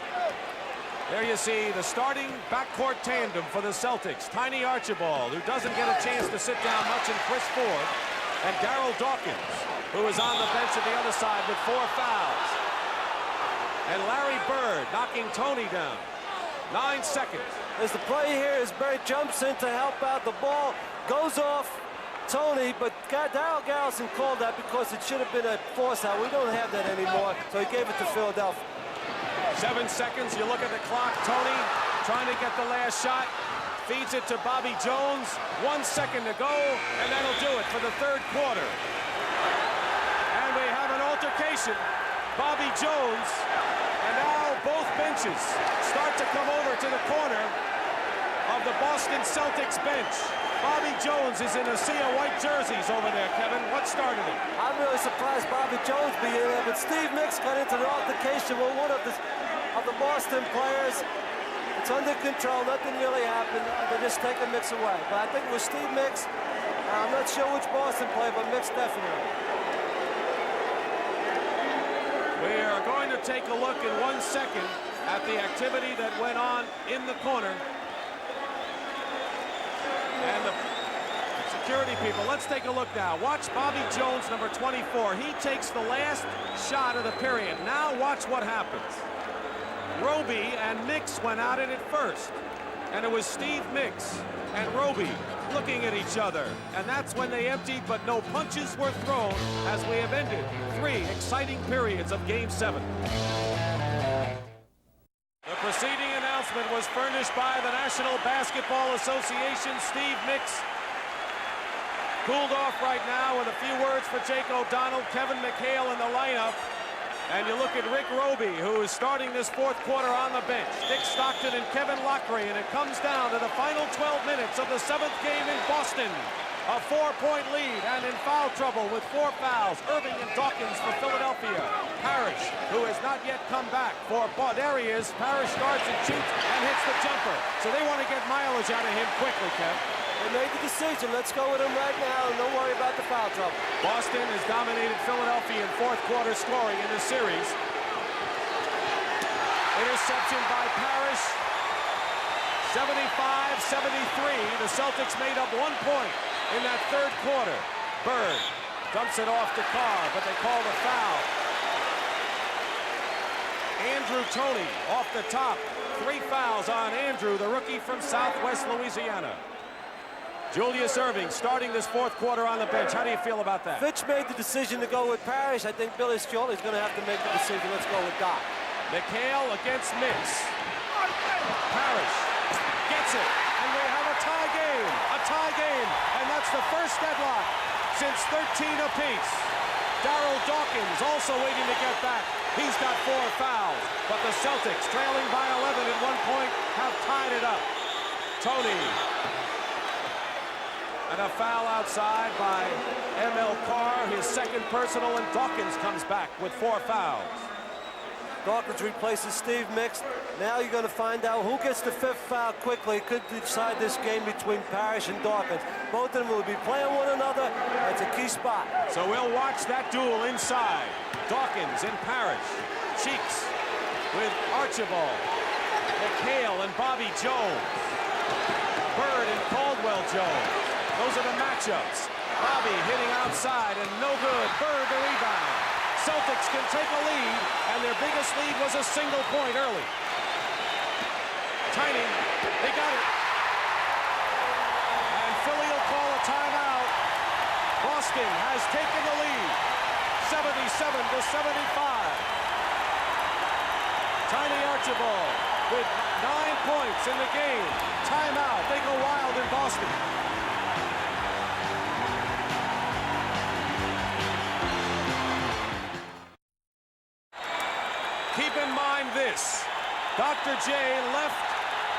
There you see the starting backcourt tandem for the Celtics. Tiny Archibald, who doesn't get a chance to sit down much, and Chris Ford. And Darryl Dawkins, who is on the bench at the other side with 4 fouls. And Larry Bird knocking Toney down. 9 seconds. As the play here is Bird jumps in to help out. The ball goes off Toney, but Darryl Garrison called that because it should have been a force out. We don't have that anymore, so he gave it to Philadelphia. 7 seconds. You look at the clock. Toney trying to get the last shot. Feeds it to Bobby Jones. 1 second to go, and that'll do it for the third quarter. And we have an altercation. Bobby Jones, and now both benches start to come over to the corner of the Boston Celtics bench. Bobby Jones is in a sea of white jerseys over there, Kevin. What started it? I'm really surprised Bobby Jones being there, but Steve Mix got into an altercation with one of the Boston players. It's under control. Nothing really happened. They just take Mix away. But I think it was Steve Mix. I'm not sure which Boston player, but Mix definitely. We are going to take a look in 1 second at the activity that went on in the corner. And the security people, let's take a look now. Watch Bobby Jones, number 24. He takes the last shot of the period. Now watch what happens. Roby and Mix went at it first. And it was Steve Mix and Roby looking at each other. And that's when they emptied, but no punches were thrown as we have ended 3 exciting periods of Game 7. The preceding announcement was furnished by the National Basketball Association. Steve Mix cooled off right now with a few words for Jake O'Donnell, Kevin McHale in the lineup. And you look at Rick Roby, who is starting this fourth quarter on the bench. Dick Stockton and Kevin Lockery, and it comes down to the final 12 minutes of the 7th game in Boston. A 4-point lead, and in foul trouble with 4 fouls. Erving and Dawkins for Philadelphia. Parish, who has not yet come back for there he is. Parish starts and shoots and hits the jumper. So they want to get mileage out of him quickly, Kev. They made the decision. Let's go with him right now, and don't worry about the foul trouble. Boston has dominated Philadelphia in fourth quarter scoring in this series. Interception by Parish. 75-73. The Celtics made up 1 point in that third quarter. Bird dumps it off to Carr, but they call the foul. Andrew Toney off the top. 3 fouls on Andrew, the rookie from Southwest Louisiana. Julius Erving starting this fourth quarter on the bench. How do you feel about that? Fitch made the decision to go with Parish. I think Billy Scioli's going to have to make the decision. Let's go with Doc. McHale against Mintz. Parish gets it, and we have a tie game, and that's the first deadlock since 13 apiece. Darryl Dawkins also waiting to get back. He's got 4 fouls, but the Celtics, trailing by 11 at 1 point, have tied it up. Toney. And a foul outside by ML Carr, his second personal, and Dawkins comes back with 4 fouls. Dawkins replaces Steve Mix. Now you're going to find out who gets the 5th foul quickly. It could decide this game between Parish and Dawkins. Both of them will be playing one another. That's a key spot. So we'll watch that duel inside. Dawkins and Parish. Cheeks with Archibald. McHale and Bobby Jones. Bird and Caldwell Jones. Those are the matchups. Bobby hitting outside and no good. Bird the rebound. Celtics can take a lead, and their biggest lead was a single point early. Toney, they got it. And Philly will call a timeout. Boston has taken the lead, 77-75. Tiny Archibald with 9 points in the game. Timeout. They go wild in Boston. Keep in mind this, Dr. J left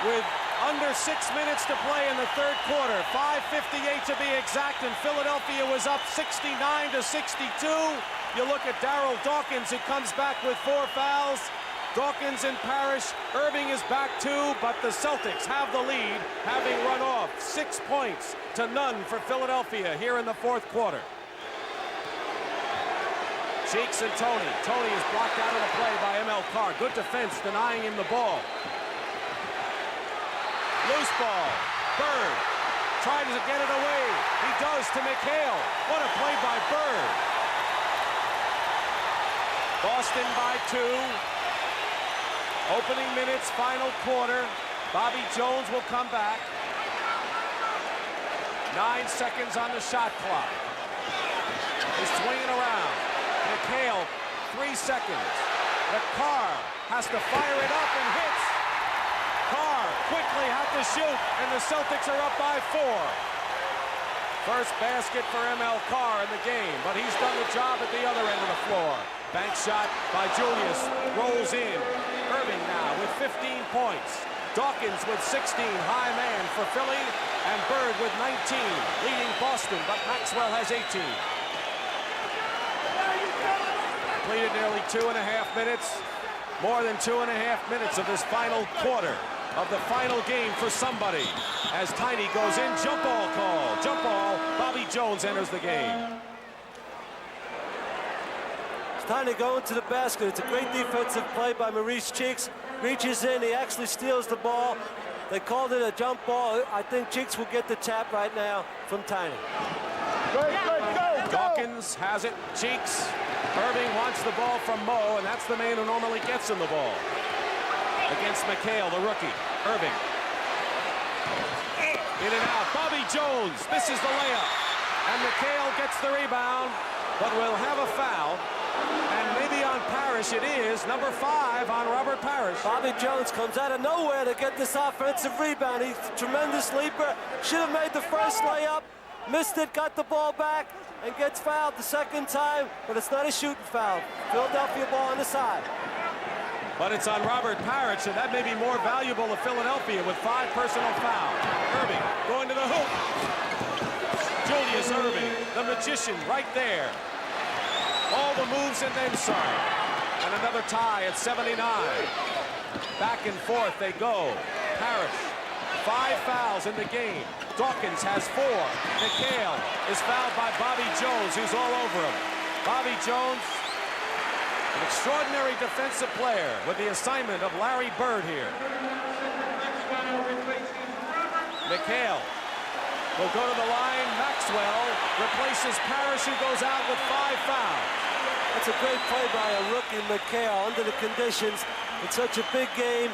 with under 6 minutes to play in the third quarter, 5:58 to be exact, and Philadelphia was up 69-62. You look at Darryl Dawkins, who comes back with 4 fouls. Dawkins and Parish. Erving is back too, but the Celtics have the lead, having run off 6 points to none for Philadelphia here in the fourth quarter. Cheeks and Toney. Toney is blocked out of the play by ML Carr. Good defense, denying him the ball. Loose ball. Bird tries to get it away. He does to McHale. What a play by Bird. Boston by 2. Opening minutes, final quarter. Bobby Jones will come back. 9 seconds on the shot clock. He's swinging around. McHale, 3 seconds. But Carr has to fire it up and hits. Carr quickly had to shoot, and the Celtics are up by 4. First basket for ML Carr in the game, but he's done the job at the other end of the floor. Bank shot by Julius, rolls in. Erving now with 15 points. Dawkins with 16, high man for Philly, and Bird with 19, leading Boston, but Maxwell has 18. Completed nearly 2.5 minutes, more than 2.5 minutes of this final quarter of the final game for somebody. As Toney goes in, jump ball call. Jump ball, Bobby Jones enters the game. It's Toney going to the basket. It's a great defensive play by Maurice Cheeks. Reaches in, he actually steals the ball. They called it a jump ball. I think Cheeks will get the tap right now from Toney. Go. Dawkins has it, Cheeks. Erving wants the ball from Mo, and that's the man who normally gets him the ball. Against McHale, the rookie. Erving. In and out. Bobby Jones misses the layup. And McHale gets the rebound, but will have a foul. And maybe on Parish it is. Number 5 on Robert Parish. Bobby Jones comes out of nowhere to get this offensive rebound. He's a tremendous leaper. Should have made the first layup. Missed it, got the ball back, and gets fouled the second time, but it's not a shooting foul. Philadelphia ball on the side. But it's on Robert Parish, and that may be more valuable to Philadelphia with 5 personal fouls. Erving going to the hoop. Julius Erving, the magician, right there. All the moves and then some. And another tie at 79. Back and forth they go. Parish, 5 fouls in the game. Dawkins has 4. McHale is fouled by Bobby Jones, who's all over him. Bobby Jones, an extraordinary defensive player with the assignment of Larry Bird here. McHale will go to the line. Maxwell replaces Parish, who goes out with 5 fouls. That's a great play by a rookie, McHale, under the conditions in such a big game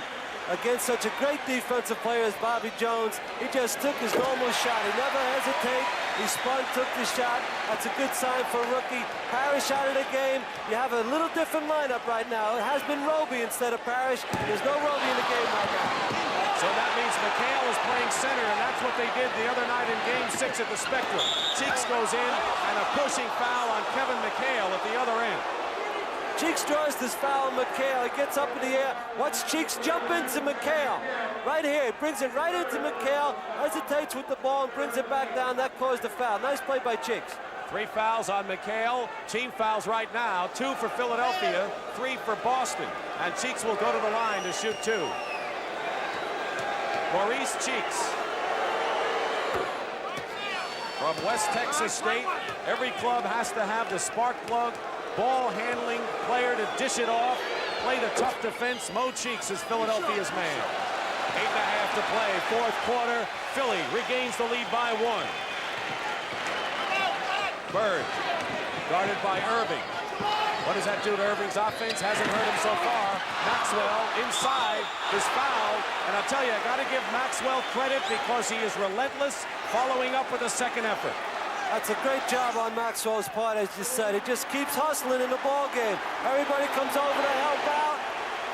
against such a great defensive player as Bobby Jones. He just took his normal shot. He never hesitated. He spun, took the shot. That's a good sign for a rookie. Parish out of the game. You have a little different lineup right now. It has been Roby instead of Parish. There's no Roby in the game right now. So that means McHale is playing center, and that's what they did the other night in Game 6 at the Spectrum. Cheeks goes in, and a pushing foul on Kevin McHale at the other end. Cheeks draws this foul on McHale. He gets up in the air. Watch Cheeks jump into McHale. Right here. He brings it right into McHale. Hesitates with the ball and brings it back down. That caused the foul. Nice play by Cheeks. 3 fouls on McHale. Team fouls right now. 2 for Philadelphia, 3 for Boston. And Cheeks will go to the line to shoot 2. Maurice Cheeks from West Texas State. Every club has to have the spark plug, ball handling player to dish it off, play the tough defense. Mo Cheeks is Philadelphia's man. 8.5 to play, 4th quarter. Philly regains the lead by 1. Bird, guarded by Erving. What does that do to Erving's offense? Hasn't hurt him so far. Maxwell inside is fouled. And I'll tell you, I got to give Maxwell credit because he is relentless, following up with a second effort. That's a great job on Maxwell's part, as you said. He just keeps hustling in the ball game. Everybody comes over to help out,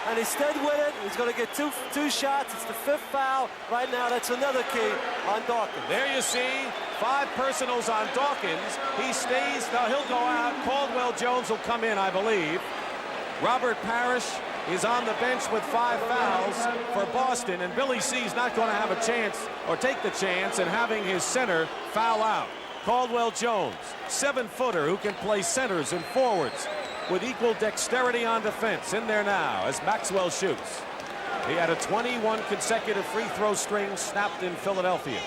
and he stayed with it. He's going to get two shots. It's the 5th foul. Right now, that's another key on Dawkins. There you see 5 personals on Dawkins. He stays. Now he'll go out. Caldwell Jones will come in, I believe. Robert Parish is on the bench with 5 fouls for Boston, and Billy C's not going to have a chance or take the chance in having his center foul out. Caldwell Jones, 7-footer who can play centers and forwards with equal dexterity on defense, in there now as Maxwell shoots. He had a 21 consecutive free throw string snapped in Philadelphia.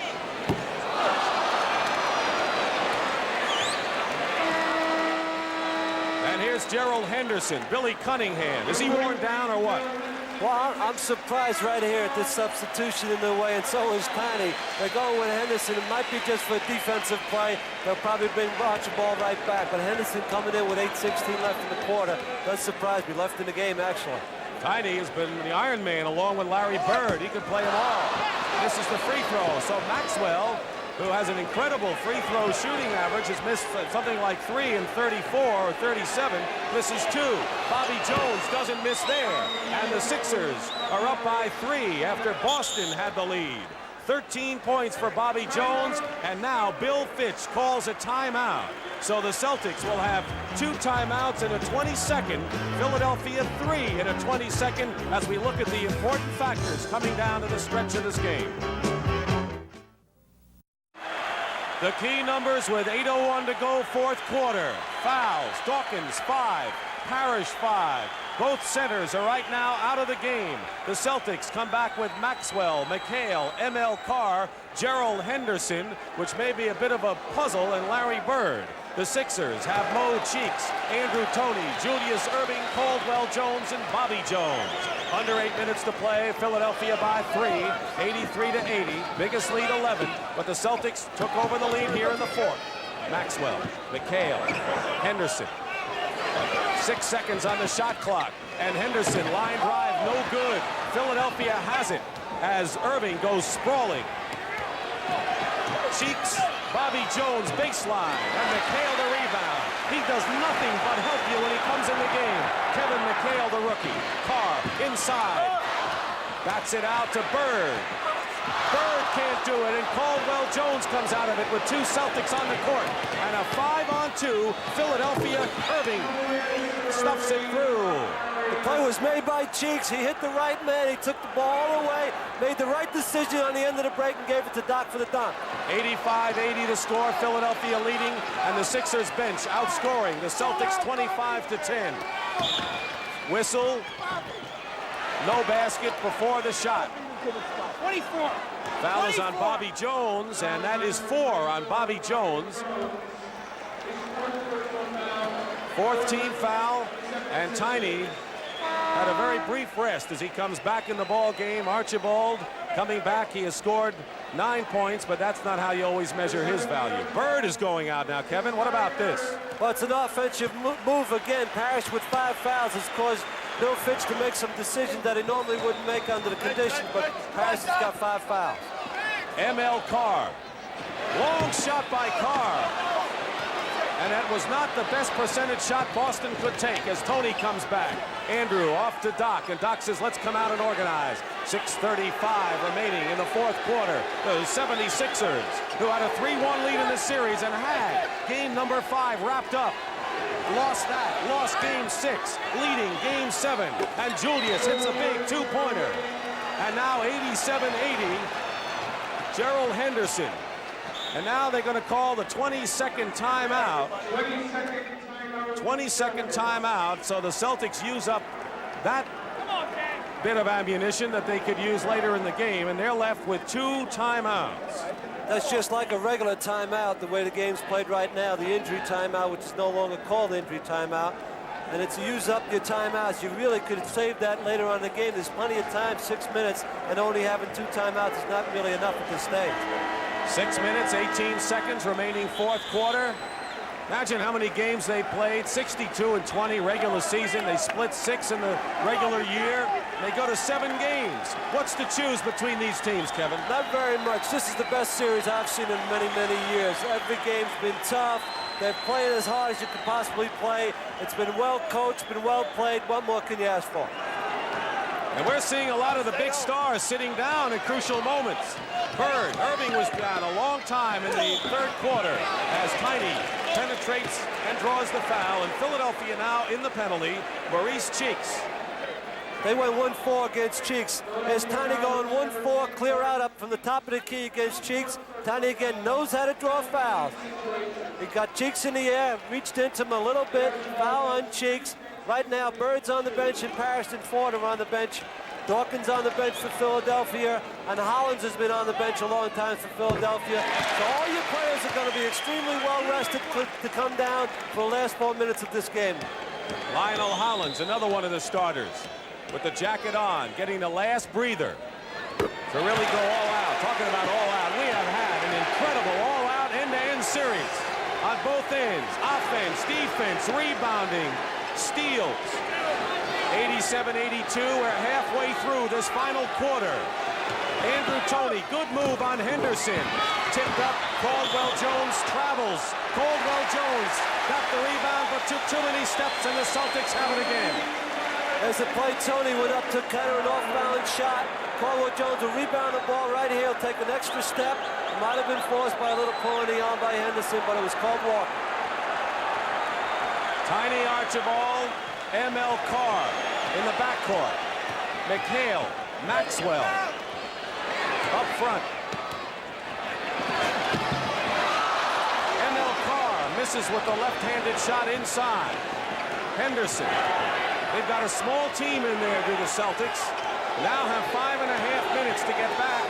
And here's Gerald Henderson. Billy Cunningham. Is he worn down or what? Well, I'm surprised right here at this substitution in the way, and so is Toney. They're going with Henderson. It might be just for a defensive play. They'll probably bring Archibald right back, but Henderson coming in with 8:16 left in the quarter does surprise me. Left in the game, actually. Toney has been the Iron Man along with Larry Bird. He can play them all. This is the free throw. So Maxwell, who has an incredible free throw shooting average, has missed something like 3 in 34 or 37, misses 2. Bobby Jones doesn't miss there. And the Sixers are up by 3 after Boston had the lead. 13 points for Bobby Jones, and now Bill Fitch calls a timeout. So the Celtics will have 2 timeouts in a 20-second, Philadelphia 3 in a 20-second, as we look at the important factors coming down to the stretch of this game. The key numbers with 8:01 to go, 4th quarter. Fouls, Dawkins 5, Parish 5. Both centers are right now out of the game. The Celtics come back with Maxwell, McHale, M.L. Carr, Gerald Henderson, which may be a bit of a puzzle, and Larry Bird. The Sixers have Mo Cheeks, Andrew Toney, Julius Erving, Caldwell Jones, and Bobby Jones. Under 8 minutes to play, Philadelphia by 3, 83-80, biggest lead 11, but the Celtics took over the lead here in the 4th. Maxwell, McHale, Henderson. 6 seconds on the shot clock, and Henderson, line drive, no good. Philadelphia has it as Erving goes sprawling. Cheeks, Bobby Jones, baseline, and McHale the rebound. He does nothing but help you when he comes in the game. Kevin McHale, the rookie. Carr inside. Bats it out to Bird. Bird can't do it, and Caldwell Jones comes out of it with 2 Celtics on the court. And a 5-on-2, Philadelphia. Erving stuffs it through. The play was made by Cheeks. He hit the right man. He took the ball all the way, made the right decision on the end of the break, and gave it to Doc for the dunk. 85-80 to score, Philadelphia leading, and the Sixers bench outscoring the Celtics 25-10. Whistle. No basket before the shot. 24. Foul is on Bobby Jones, and that is 4 on Bobby Jones. 4th team foul, and Toney had a very brief rest as he comes back in the ball game. Archibald coming back. He has scored 9 points, but that's not how you always measure his value. Bird is going out now, Kevin. What about this? Well, it's an offensive move again. Parish with 5 fouls has caused Bill Fitch to make some decisions that he normally wouldn't make under the conditions, but Parish has got 5 fouls. ML Carr. Long shot by Carr. And that was not the best percentage shot Boston could take as Toney comes back. Andrew off to Doc, and Doc says, let's come out and organize. 6:35 remaining in the 4th quarter. The 76ers, who had a 3-1 lead in the series and had game number 5 wrapped up. Lost that, lost game 6, leading game 7. And Julius hits a big 2-pointer. And now 87-80, Gerald Henderson. And now they're going to call the 22nd timeout. 22nd timeout, so the Celtics use up that bit of ammunition that they could use later in the game, and they're left with 2 timeouts. That's just like a regular timeout, the way the game's played right now. The injury timeout, which is no longer called injury timeout. And it's use up your timeouts. You really could save that later on in the game. There's plenty of time, 6 minutes, and only having 2 timeouts is not really enough at this stage. 6 minutes, 18 seconds remaining 4th quarter. Imagine how many games they played. 62-20 regular season. They split 6 in the regular year. They go to 7 games. What's to choose between these teams, Kevin? Not very much. This is the best series I've seen in many, many years. Every game's been tough. They're playing as hard as you could possibly play. It's been well coached, been well played. What more can you ask for? And we're seeing a lot of the big stars sitting down at crucial moments. Bird, Erving was down a long time in the 3rd quarter as Toney penetrates and draws the foul. And Philadelphia now in the penalty, Maurice Cheeks. They went 1-4 against Cheeks. There's Toney going 1-4, clear out up from the top of the key against Cheeks. Toney again knows how to draw fouls. He got Cheeks in the air, reached into him a little bit, foul on Cheeks. Right now, Bird's on the bench and Parish and Ford are on the bench. Dawkins on the bench for Philadelphia, and Hollins has been on the bench a long time for Philadelphia. So all your players are going to be extremely well rested to come down for the last 4 minutes of this game. Lionel Hollins, another one of the starters, with the jacket on, getting the last breather to really go all out. Talking about all out, we have had an incredible all-out end-to-end series on both ends. Offense, defense, rebounding, steals. 87-82, we're halfway through this final quarter. Andrew Toney, good move on Henderson. Tipped up, Caldwell Jones travels. Caldwell Jones got the rebound, but took too many steps, and the Celtics have it again. As the play, Toney went up to kind of an off-balance shot. Caldwell Jones will rebound the ball right here. He'll take an extra step. It might have been forced by a little pull in the arm by Henderson, but it was called walking. Tiny Archibald, ML Carr in the backcourt. McHale, Maxwell up front. ML Carr misses with the left-handed shot inside. Henderson. They've got a small team in there, do the Celtics. Now have 5.5 minutes to get back.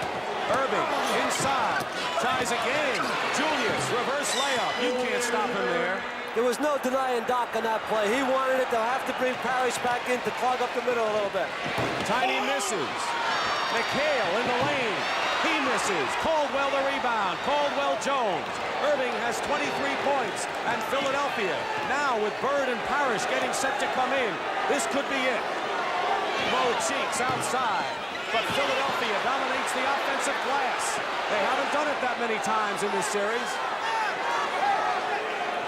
Erving inside, tries again. Julius, reverse layup. You can't stop him there. There was no denying Doc on that play. He wanted it. They'll have to bring Parish back in to clog up the middle a little bit. Toney misses. McHale in the lane. He misses. Caldwell the rebound. Caldwell Jones. Erving has 23 points. And Philadelphia now with Bird and Parish getting set to come in. This could be it. Mo Cheeks outside. But Philadelphia dominates the offensive glass. They haven't done it that many times in this series.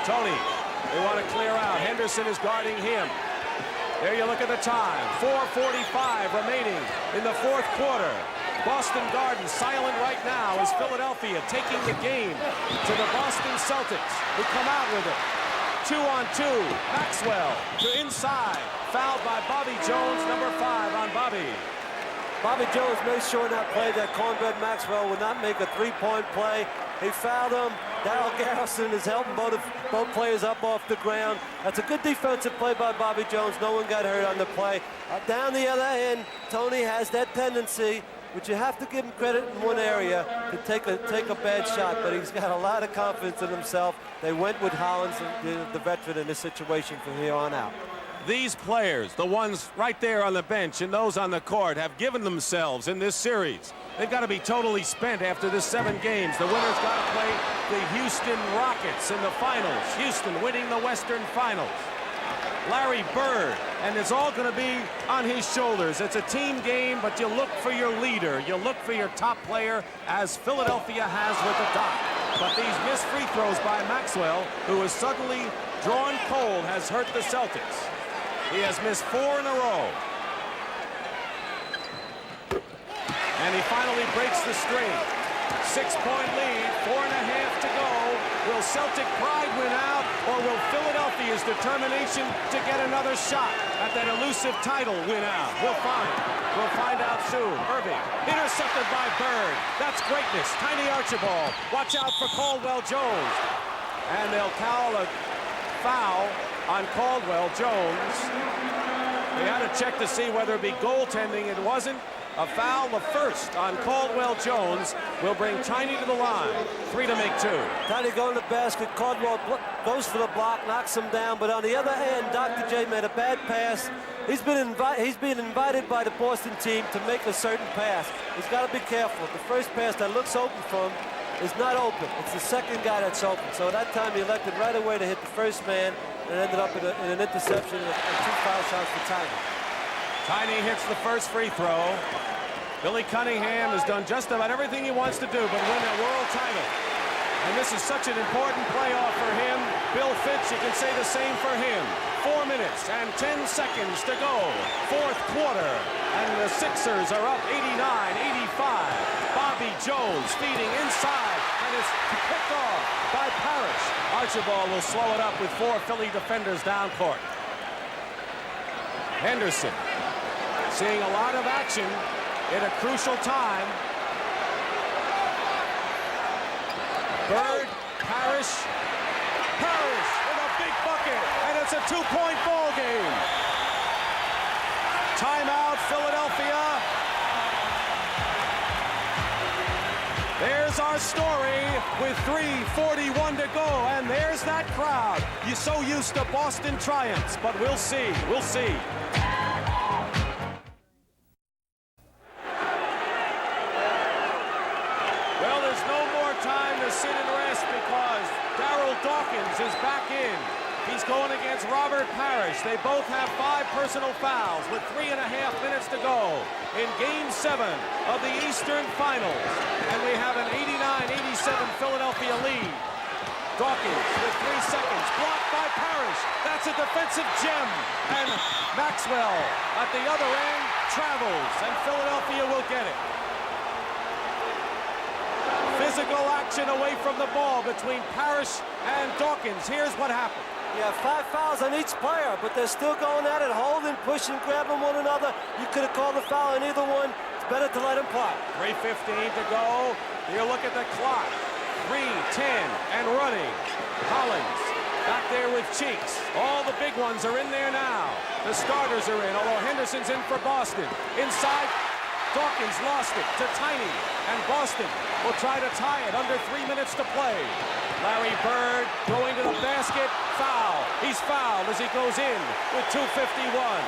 Toney, they want to clear out. Henderson is guarding him. There you look at the time. 4:45 remaining in the 4th quarter. Boston Garden silent right now as Philadelphia taking the game to the Boston Celtics, who come out with it. 2-on-2, Maxwell to inside, fouled by Bobby Jones, number 5 on Bobby. Bobby Jones made sure in that play that cornbread Maxwell would not make a three-point play. He fouled him. Darryl Garrison is helping both players up off the ground. That's a good defensive play by Bobby Jones. No one got hurt on the play. Down the other end, Toney has that tendency, which you have to give him credit in one area, to take a bad shot, but he's got a lot of confidence in himself. They went with Hollins, the veteran, in this situation from here on out. These players, the ones right there on the bench and those on the court, have given themselves in this series. They've got to be totally spent after this 7 games. The winner's got to play the Houston Rockets in the finals. Houston winning the Western Finals. Larry Bird, and it's all going to be on his shoulders. It's a team game, but you look for your leader. You look for your top player, as Philadelphia has with the Doc. But these missed free throws by Maxwell, who is suddenly drawn cold, has hurt the Celtics. He has missed 4 in a row. And he finally breaks the string. 6-point lead, 4.5 to go. Will Celtic pride win out, or will Philadelphia's determination to get another shot at that elusive title win out? We'll find. We'll find out soon. Erving, intercepted by Bird. That's greatness. Tiny Archibald. Watch out for Caldwell Jones. And they'll call a foul on Caldwell Jones. They had to check to see whether it be goaltending. It wasn't. A foul, the first on Caldwell Jones, will bring Tiny to the line. 3 to make 2. Tiny going to the basket. Caldwell goes for the block, knocks him down. But on the other hand, Dr. J made a bad pass. He's being invited by the Boston team to make a certain pass. He's got to be careful. The first pass that looks open for him is not open. It's the second guy that's open. So at that time, he elected right away to hit the first man, and ended up in an interception and 2 foul shots for Tiny. Tiny hits the first free throw. Billy Cunningham has done just about everything he wants to do but win a world title. And this is such an important playoff for him. Bill Fitch, you can say the same for him. 4 minutes and 10 seconds to go. 4th quarter. And the Sixers are up 89-85. Bobby Jones feeding inside, and it's picked off by Parish. Archibald will slow it up with 4 Philly defenders down court. Henderson seeing a lot of action at a crucial time. Bird, Parish with a big bucket, and it's a 2-point ball game. Timeout, Philadelphia. There's our story with 3:41 to go, and there's that crowd. You're so used to Boston triumphs, but we'll see. We'll see. Well, there's no more time to sit and rest because Darryl Dawkins is back in. He's going against Robert Parish. They both have 5 personal fouls with 3.5 minutes to go in Game 7 of the Eastern Finals. And we have an 89-87 Philadelphia lead. Dawkins with 3 seconds, blocked by Parish. That's a defensive gem. And Maxwell at the other end travels, and Philadelphia will get it. Physical action away from the ball between Parish and Dawkins. Here's what happened. You have 5 fouls on each player, but they're still going at it, holding, pushing, grabbing one another. You could have called a foul on either one. It's better to let him play. 3:15 to go. You look at the clock. 3:10 and running. Hollins back there with Cheeks. All the big ones are in there now. The starters are in, although Henderson's in for Boston. Inside, Dawkins lost it to Tiny, and Boston will try to tie it under 3 minutes to play. Larry Bird going to the basket, foul. He's fouled as he goes in with 2:51.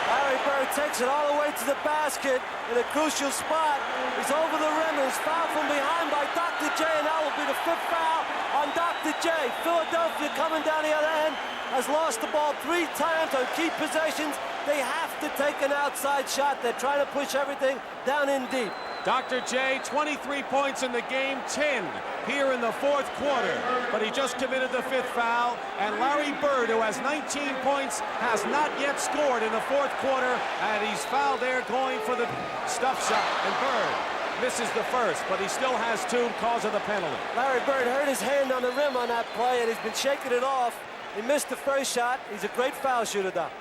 Larry Bird takes it all the way to the basket in a crucial spot. He's over the rim and is fouled from behind by Dr. J, and that will be the 5th foul on Dr. J. Philadelphia coming down the other end has lost the ball 3 times on key possessions. They have to take an outside shot. They're trying to push everything down in deep. Dr. J, 23 points in the game, 10 here in the fourth quarter. But he just committed the fifth foul. And Larry Bird, who has 19 points, has not yet scored in the fourth quarter. And he's fouled there going for the stuff shot. And Bird misses the first, but he still has two because of the penalty. Larry Bird hurt his hand on the rim on that play, and he's been shaking it off. He missed the first shot. He's a great foul shooter, Doc.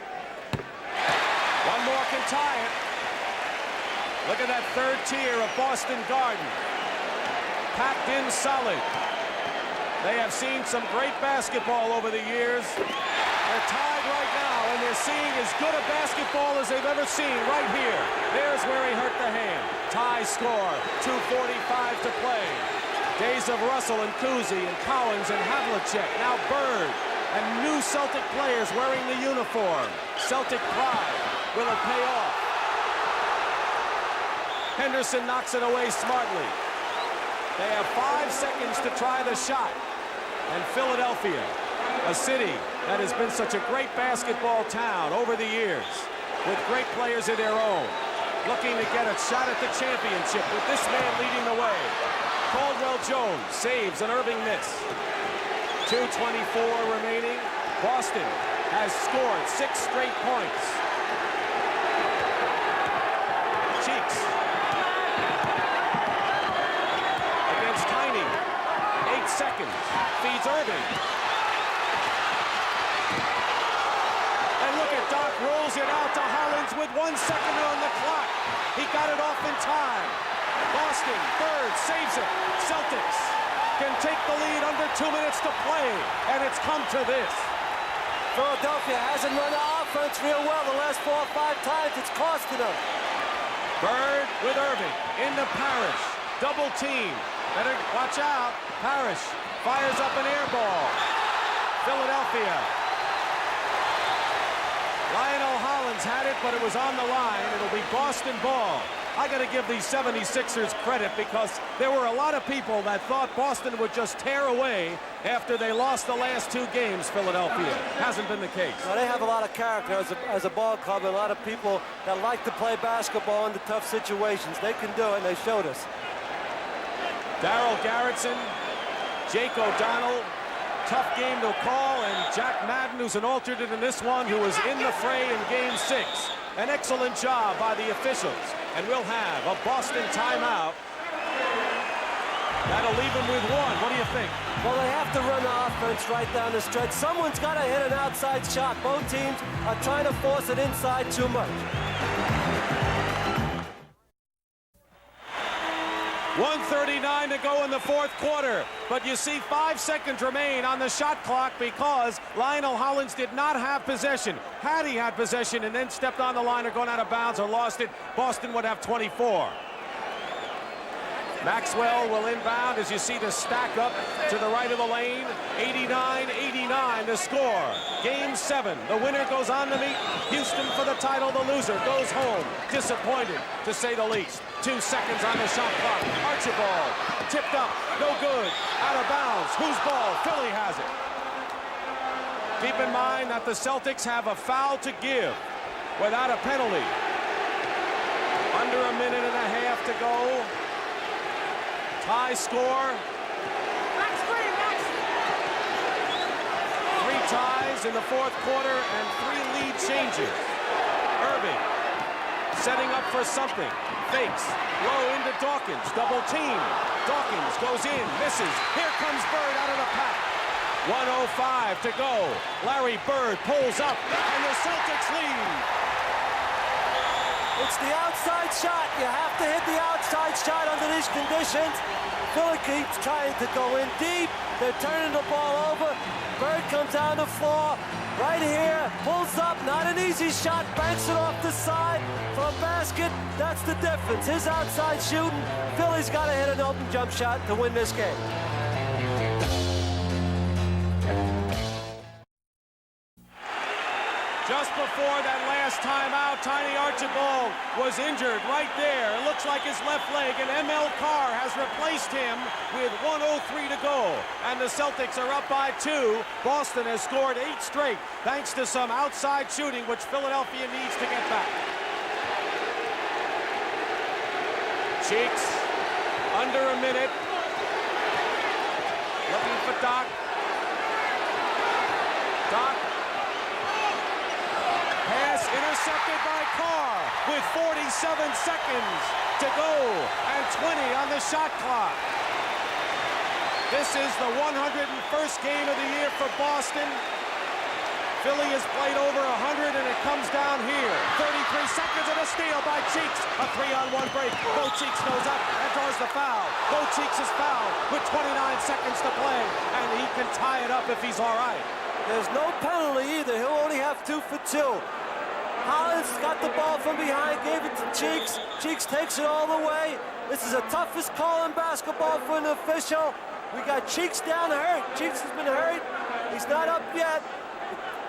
One more can tie it. Look at that third tier of Boston Garden. Packed in solid. They have seen some great basketball over the years. They're tied right now, and they're seeing as good a basketball as they've ever seen right here. There's where he hurt the hand. Tie score, 2:45 to play. Days of Russell and Cousy and Collins and Havlicek. Now Bird and new Celtic players wearing the uniform. Celtic pride. Will it pay off? Henderson knocks it away smartly. They have 5 seconds to try the shot. And Philadelphia, a city that has been such a great basketball town over the years, with great players of their own, looking to get a shot at the championship with this man leading the way. Caldwell Jones saves an Erving miss. 2:24 remaining. Boston has scored 6 straight points. Cheeks against Toney. 8 seconds. Feeds Erving. And look at Doc rolls it out to Hollins with 1 second on the clock. He got it off in time. Boston, Bird saves it. Celtics can take the lead under 2 minutes to play. And it's come to this. Philadelphia hasn't run the offense real well the last 4 or 5 times. It's costing them. Bird with Erving into Parish. Double team. Better watch out. Parish fires up an air ball. Philadelphia. Lionel Hollins had it, but it was on the line. It'll be Boston ball. I got to give these 76ers credit because there were a lot of people that thought Boston would just tear away after they lost the last 2 games, Philadelphia. Hasn't been the case. Now, they have a lot of character as a ball club, and a lot of people that like to play basketball in the tough situations. They can do it, and they showed us. Darryl Garrettson, Jake O'Donnell, tough game to call, and Jack Madden, who's an alternate in this one, who was in the fray in Game 6. An excellent job by the officials, and we'll have a Boston timeout. That'll leave them with 1. What do you think? Well, they have to run the offense right down the stretch. Someone's got to hit an outside shot. Both teams are trying to force it inside too much. 1:39 to go in the fourth quarter, but you see 5 seconds remain on the shot clock because Lionel Hollins did not have possession. Had he had possession and then stepped on the line or gone out of bounds or lost it, Boston would have 24. Maxwell will inbound as you see the stack up to the right of the lane. 89-89 the score. Game 7. The winner goes on to meet Houston for the title. The loser goes home. Disappointed, to say the least. 2 seconds on the shot clock. Archibald tipped up. No good. Out of bounds. Whose ball? Philly has it. Keep in mind that the Celtics have a foul to give without a penalty. Under a minute and a half to go. Tie score. 3 ties in the fourth quarter and 3 lead changes. Erving setting up for something. Fakes. Low into Dawkins. Double team. Dawkins goes in. Misses. Here comes Bird out of the pack. 1:05 to go. Larry Bird pulls up and the Celtics lead. It's the outside shot. You have to hit the outside shot under these conditions. Philly keeps trying to go in deep. They're turning the ball over. Bird comes down the floor. Right here, pulls up. Not an easy shot. Banks it off the side for a basket. That's the difference. His outside shooting. Philly's got to hit an open jump shot to win this game. Just before that last timeout, Tiny Archibald was injured right there. It looks like his left leg, and ML Carr has replaced him with 1:03 to go. And the Celtics are up by 2. Boston has scored 8 straight, thanks to some outside shooting, which Philadelphia needs to get back. Cheeks, under a minute. Looking for Doc. Doc. Pass intercepted by Carr with 47 seconds to go and 20 on the shot clock. This is the 101st game of the year for Boston. Philly has played over 100, and it comes down here. 33 seconds and a steal by Cheeks. A 3-on-1 break. Bo Cheeks goes up and draws the foul. Bo Cheeks is fouled with 29 seconds to play, and he can tie it up if he's all right. There's no penalty either. He'll only have 2 for 2. Hollins got the ball from behind, gave it to Cheeks. Cheeks takes it all the way. This is the toughest call in basketball for an official. We got Cheeks down hurt. Cheeks has been hurt. He's not up yet.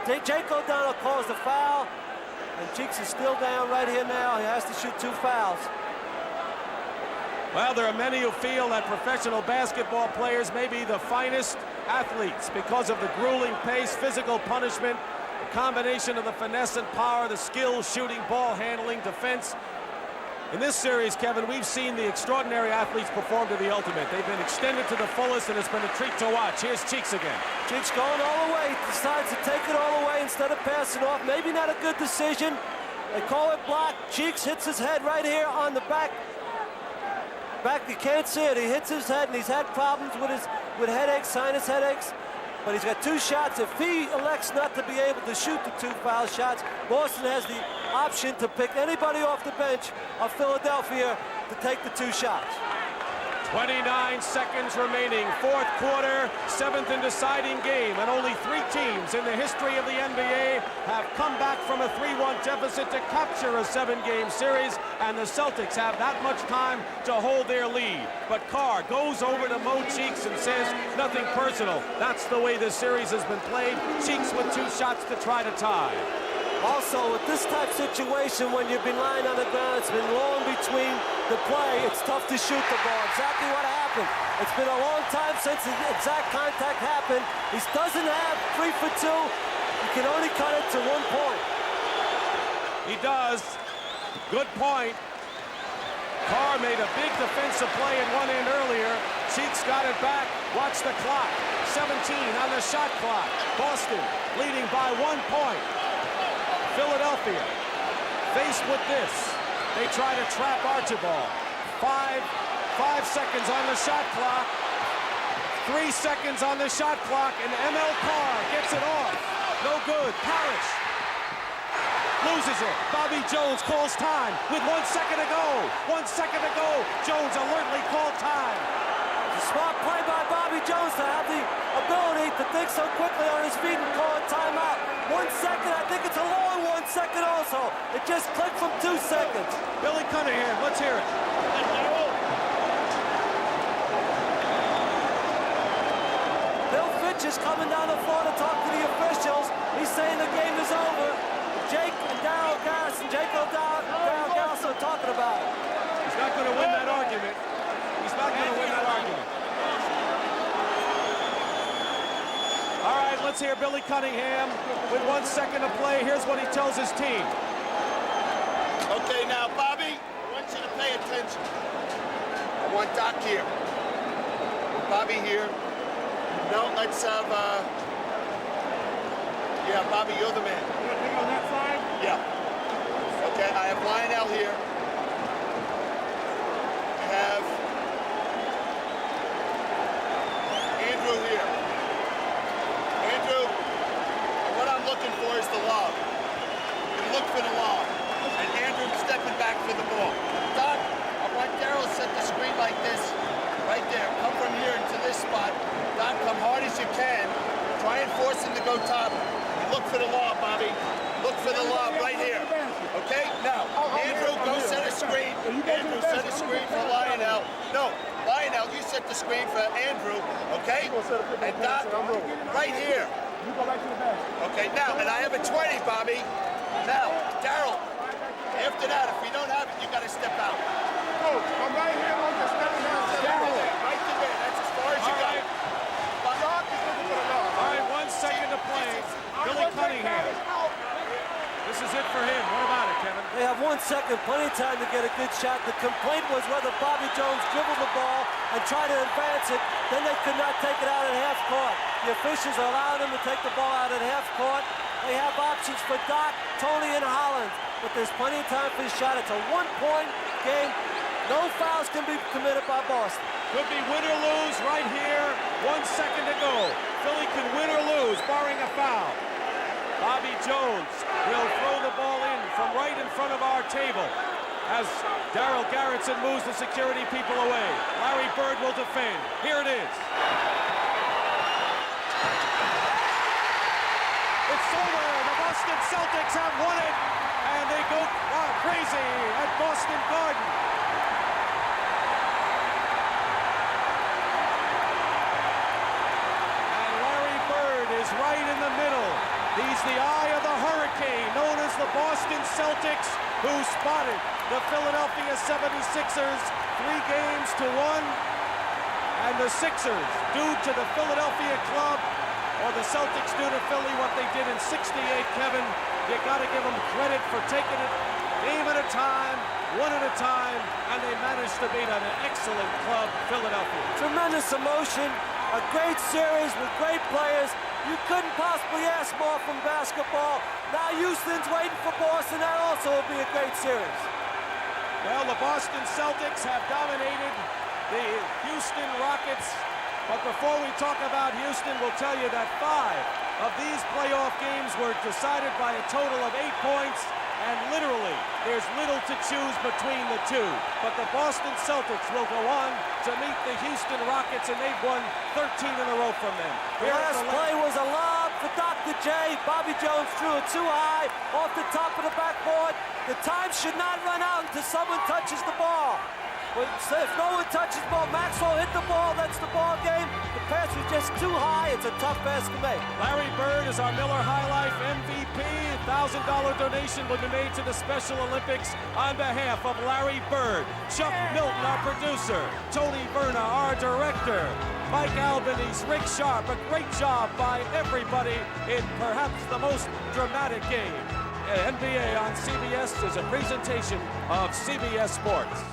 Jaco Donald calls the foul, and Cheeks is still down right here now. He has to shoot 2 fouls. Well, there are many who feel that professional basketball players may be the finest athletes because of the grueling pace, physical punishment, the combination of the finesse and power, the skill, shooting, ball handling, defense. In this series, Kevin, we've seen the extraordinary athletes perform to the ultimate. They've been extended to the fullest, and it's been a treat to watch. Here's Cheeks again. Cheeks going all the way. Decides to take it all the way instead of passing off. Maybe not a good decision. They call it blocked. Cheeks hits his head right here on the back. You can't see it. He hits his head, and he's had problems with headaches, sinus headaches. But he's got 2 shots. If he elects not to be able to shoot the 2 foul shots, Boston has the option to pick anybody off the bench of Philadelphia to take the 2 shots. 29 seconds remaining, 4th quarter, 7th and deciding game, and only 3 teams in the history of the NBA have come back from a 3-1 deficit to capture a 7-game series, and the Celtics have that much time to hold their lead. But Carr goes over to Mo Cheeks and says, nothing personal. That's the way this series has been played. Cheeks with 2 shots to try to tie. Also, with this type of situation, when you've been lying on the ground, it's been long between the play, it's tough to shoot the ball. Exactly what happened. It's been a long time since the exact contact happened. He doesn't have 3 for 2. He can only cut it to 1 point. He does. Good point. Carr made a big defensive play in one end earlier. Cheeks got it back. Watch the clock. 17 on the shot clock. Boston leading by 1 point. Philadelphia faced with this. They try to trap Archibald. 5 seconds on the shot clock. 3 seconds on the shot clock, and ML Carr gets it off. No good. Parish loses it. Bobby Jones calls time with 1 second to go. 1 second to go. Jones alertly called time. It's a smart play by Bobby Jones to have the ability to think so quickly on his feet and call a timeout. 1 second, I think it's a long 1 second also. It just clicked from 2 seconds. Billy Cunningham, let's hear it. Bill Fitch is coming down the floor to talk to the officials. He's saying the game is over. Jake and Darryl Garris and Darryl Garris are talking about it. He's not going to win that argument. He's not going to win that argument. All right, let's hear Billy Cunningham with 1 second to play. Here's what he tells his team. Okay, now, Bobby, I want you to pay attention. I want Doc here. Bobby here. No, let's have, yeah, Bobby, you're the man. You want to pick on that side? Yeah. Okay, I have Lionel here. I have Andrew here. Andrew, what I'm looking for is the lob. You look for the lob. And Andrew stepping back for the ball. Doc, I want Darryl to set the screen like this. Right there. Come from here into this spot. Doc, come hard as you can. Try and force him to go top. You look for the lob, Bobby. Look for the lob right here. Okay? Now, Andrew, go set a screen. Andrew, set a screen for Lionel. No, Lionel, you set the screen for Andrew. Okay? And Doc, right here. You go back to the basket. Okay, now, and I have a 20, Bobby. Now, Darryl, after that, if we don't have it, you got to step out. Oh, I'm right here on the stand. Right to there. That's as far as you got it. Doc is looking for the lob. All right, 1 second to play. Billy Cunningham. This is it for him. What about it, Kevin? He They have 1 second, plenty of time to get a good shot. The complaint was whether Bobby Jones dribbled the ball and tried to advance it. Then they could not take it out at half court. The officials allowed them to take the ball out at half court. They have options for Doc, Toney, and Holland, but there's plenty of time for the shot. It's a 1-point game. No fouls can be committed by Boston. Could be win or lose right here. 1 second to go. Philly can win or lose, barring a foul. Bobby Jones will throw the ball in from right in front of our table as Darryl Garrettson moves the security people away. Larry Bird will defend. Here it is. It's over. The Boston Celtics have won it, and they go crazy at Boston Garden. And Larry Bird is right in the middle. He's the eye of the hurricane, known as the Boston Celtics, who spotted the Philadelphia 76ers 3-1. And the Sixers, due to the Philadelphia club, or the Celtics do to Philly what they did in '68, Kevin, you got to give them credit for taking it game at a time, one at a time, and they managed to beat an excellent club, Philadelphia. Tremendous emotion, a great series with great players. You couldn't possibly ask more from basketball. Now Houston's waiting for Boston. That also will be a great series. Well, the Boston Celtics have dominated the Houston Rockets. But before we talk about Houston, we'll tell you that 5 of these playoff games were decided by a total of 8 points. And literally, there's little to choose between the two. But the Boston Celtics will go on to meet the Houston Rockets, and they've won 13 in a row from them. The last play was a lob for Dr. J. Bobby Jones threw it too high off the top of the backboard. The time should not run out until someone touches the ball. If no one touches the ball, Maxwell hit the ball, that's the ball game. The pass was just too high. It's a tough pass to make. Larry Bird is our Miller High Life MVP. $1,000 donation will be made to the Special Olympics on behalf of Larry Bird, Chuck Milton, our producer, Tony Verna, our director, Mike Albanese, Rick Sharp. A great job by everybody in perhaps the most dramatic game. NBA on CBS is a presentation of CBS Sports.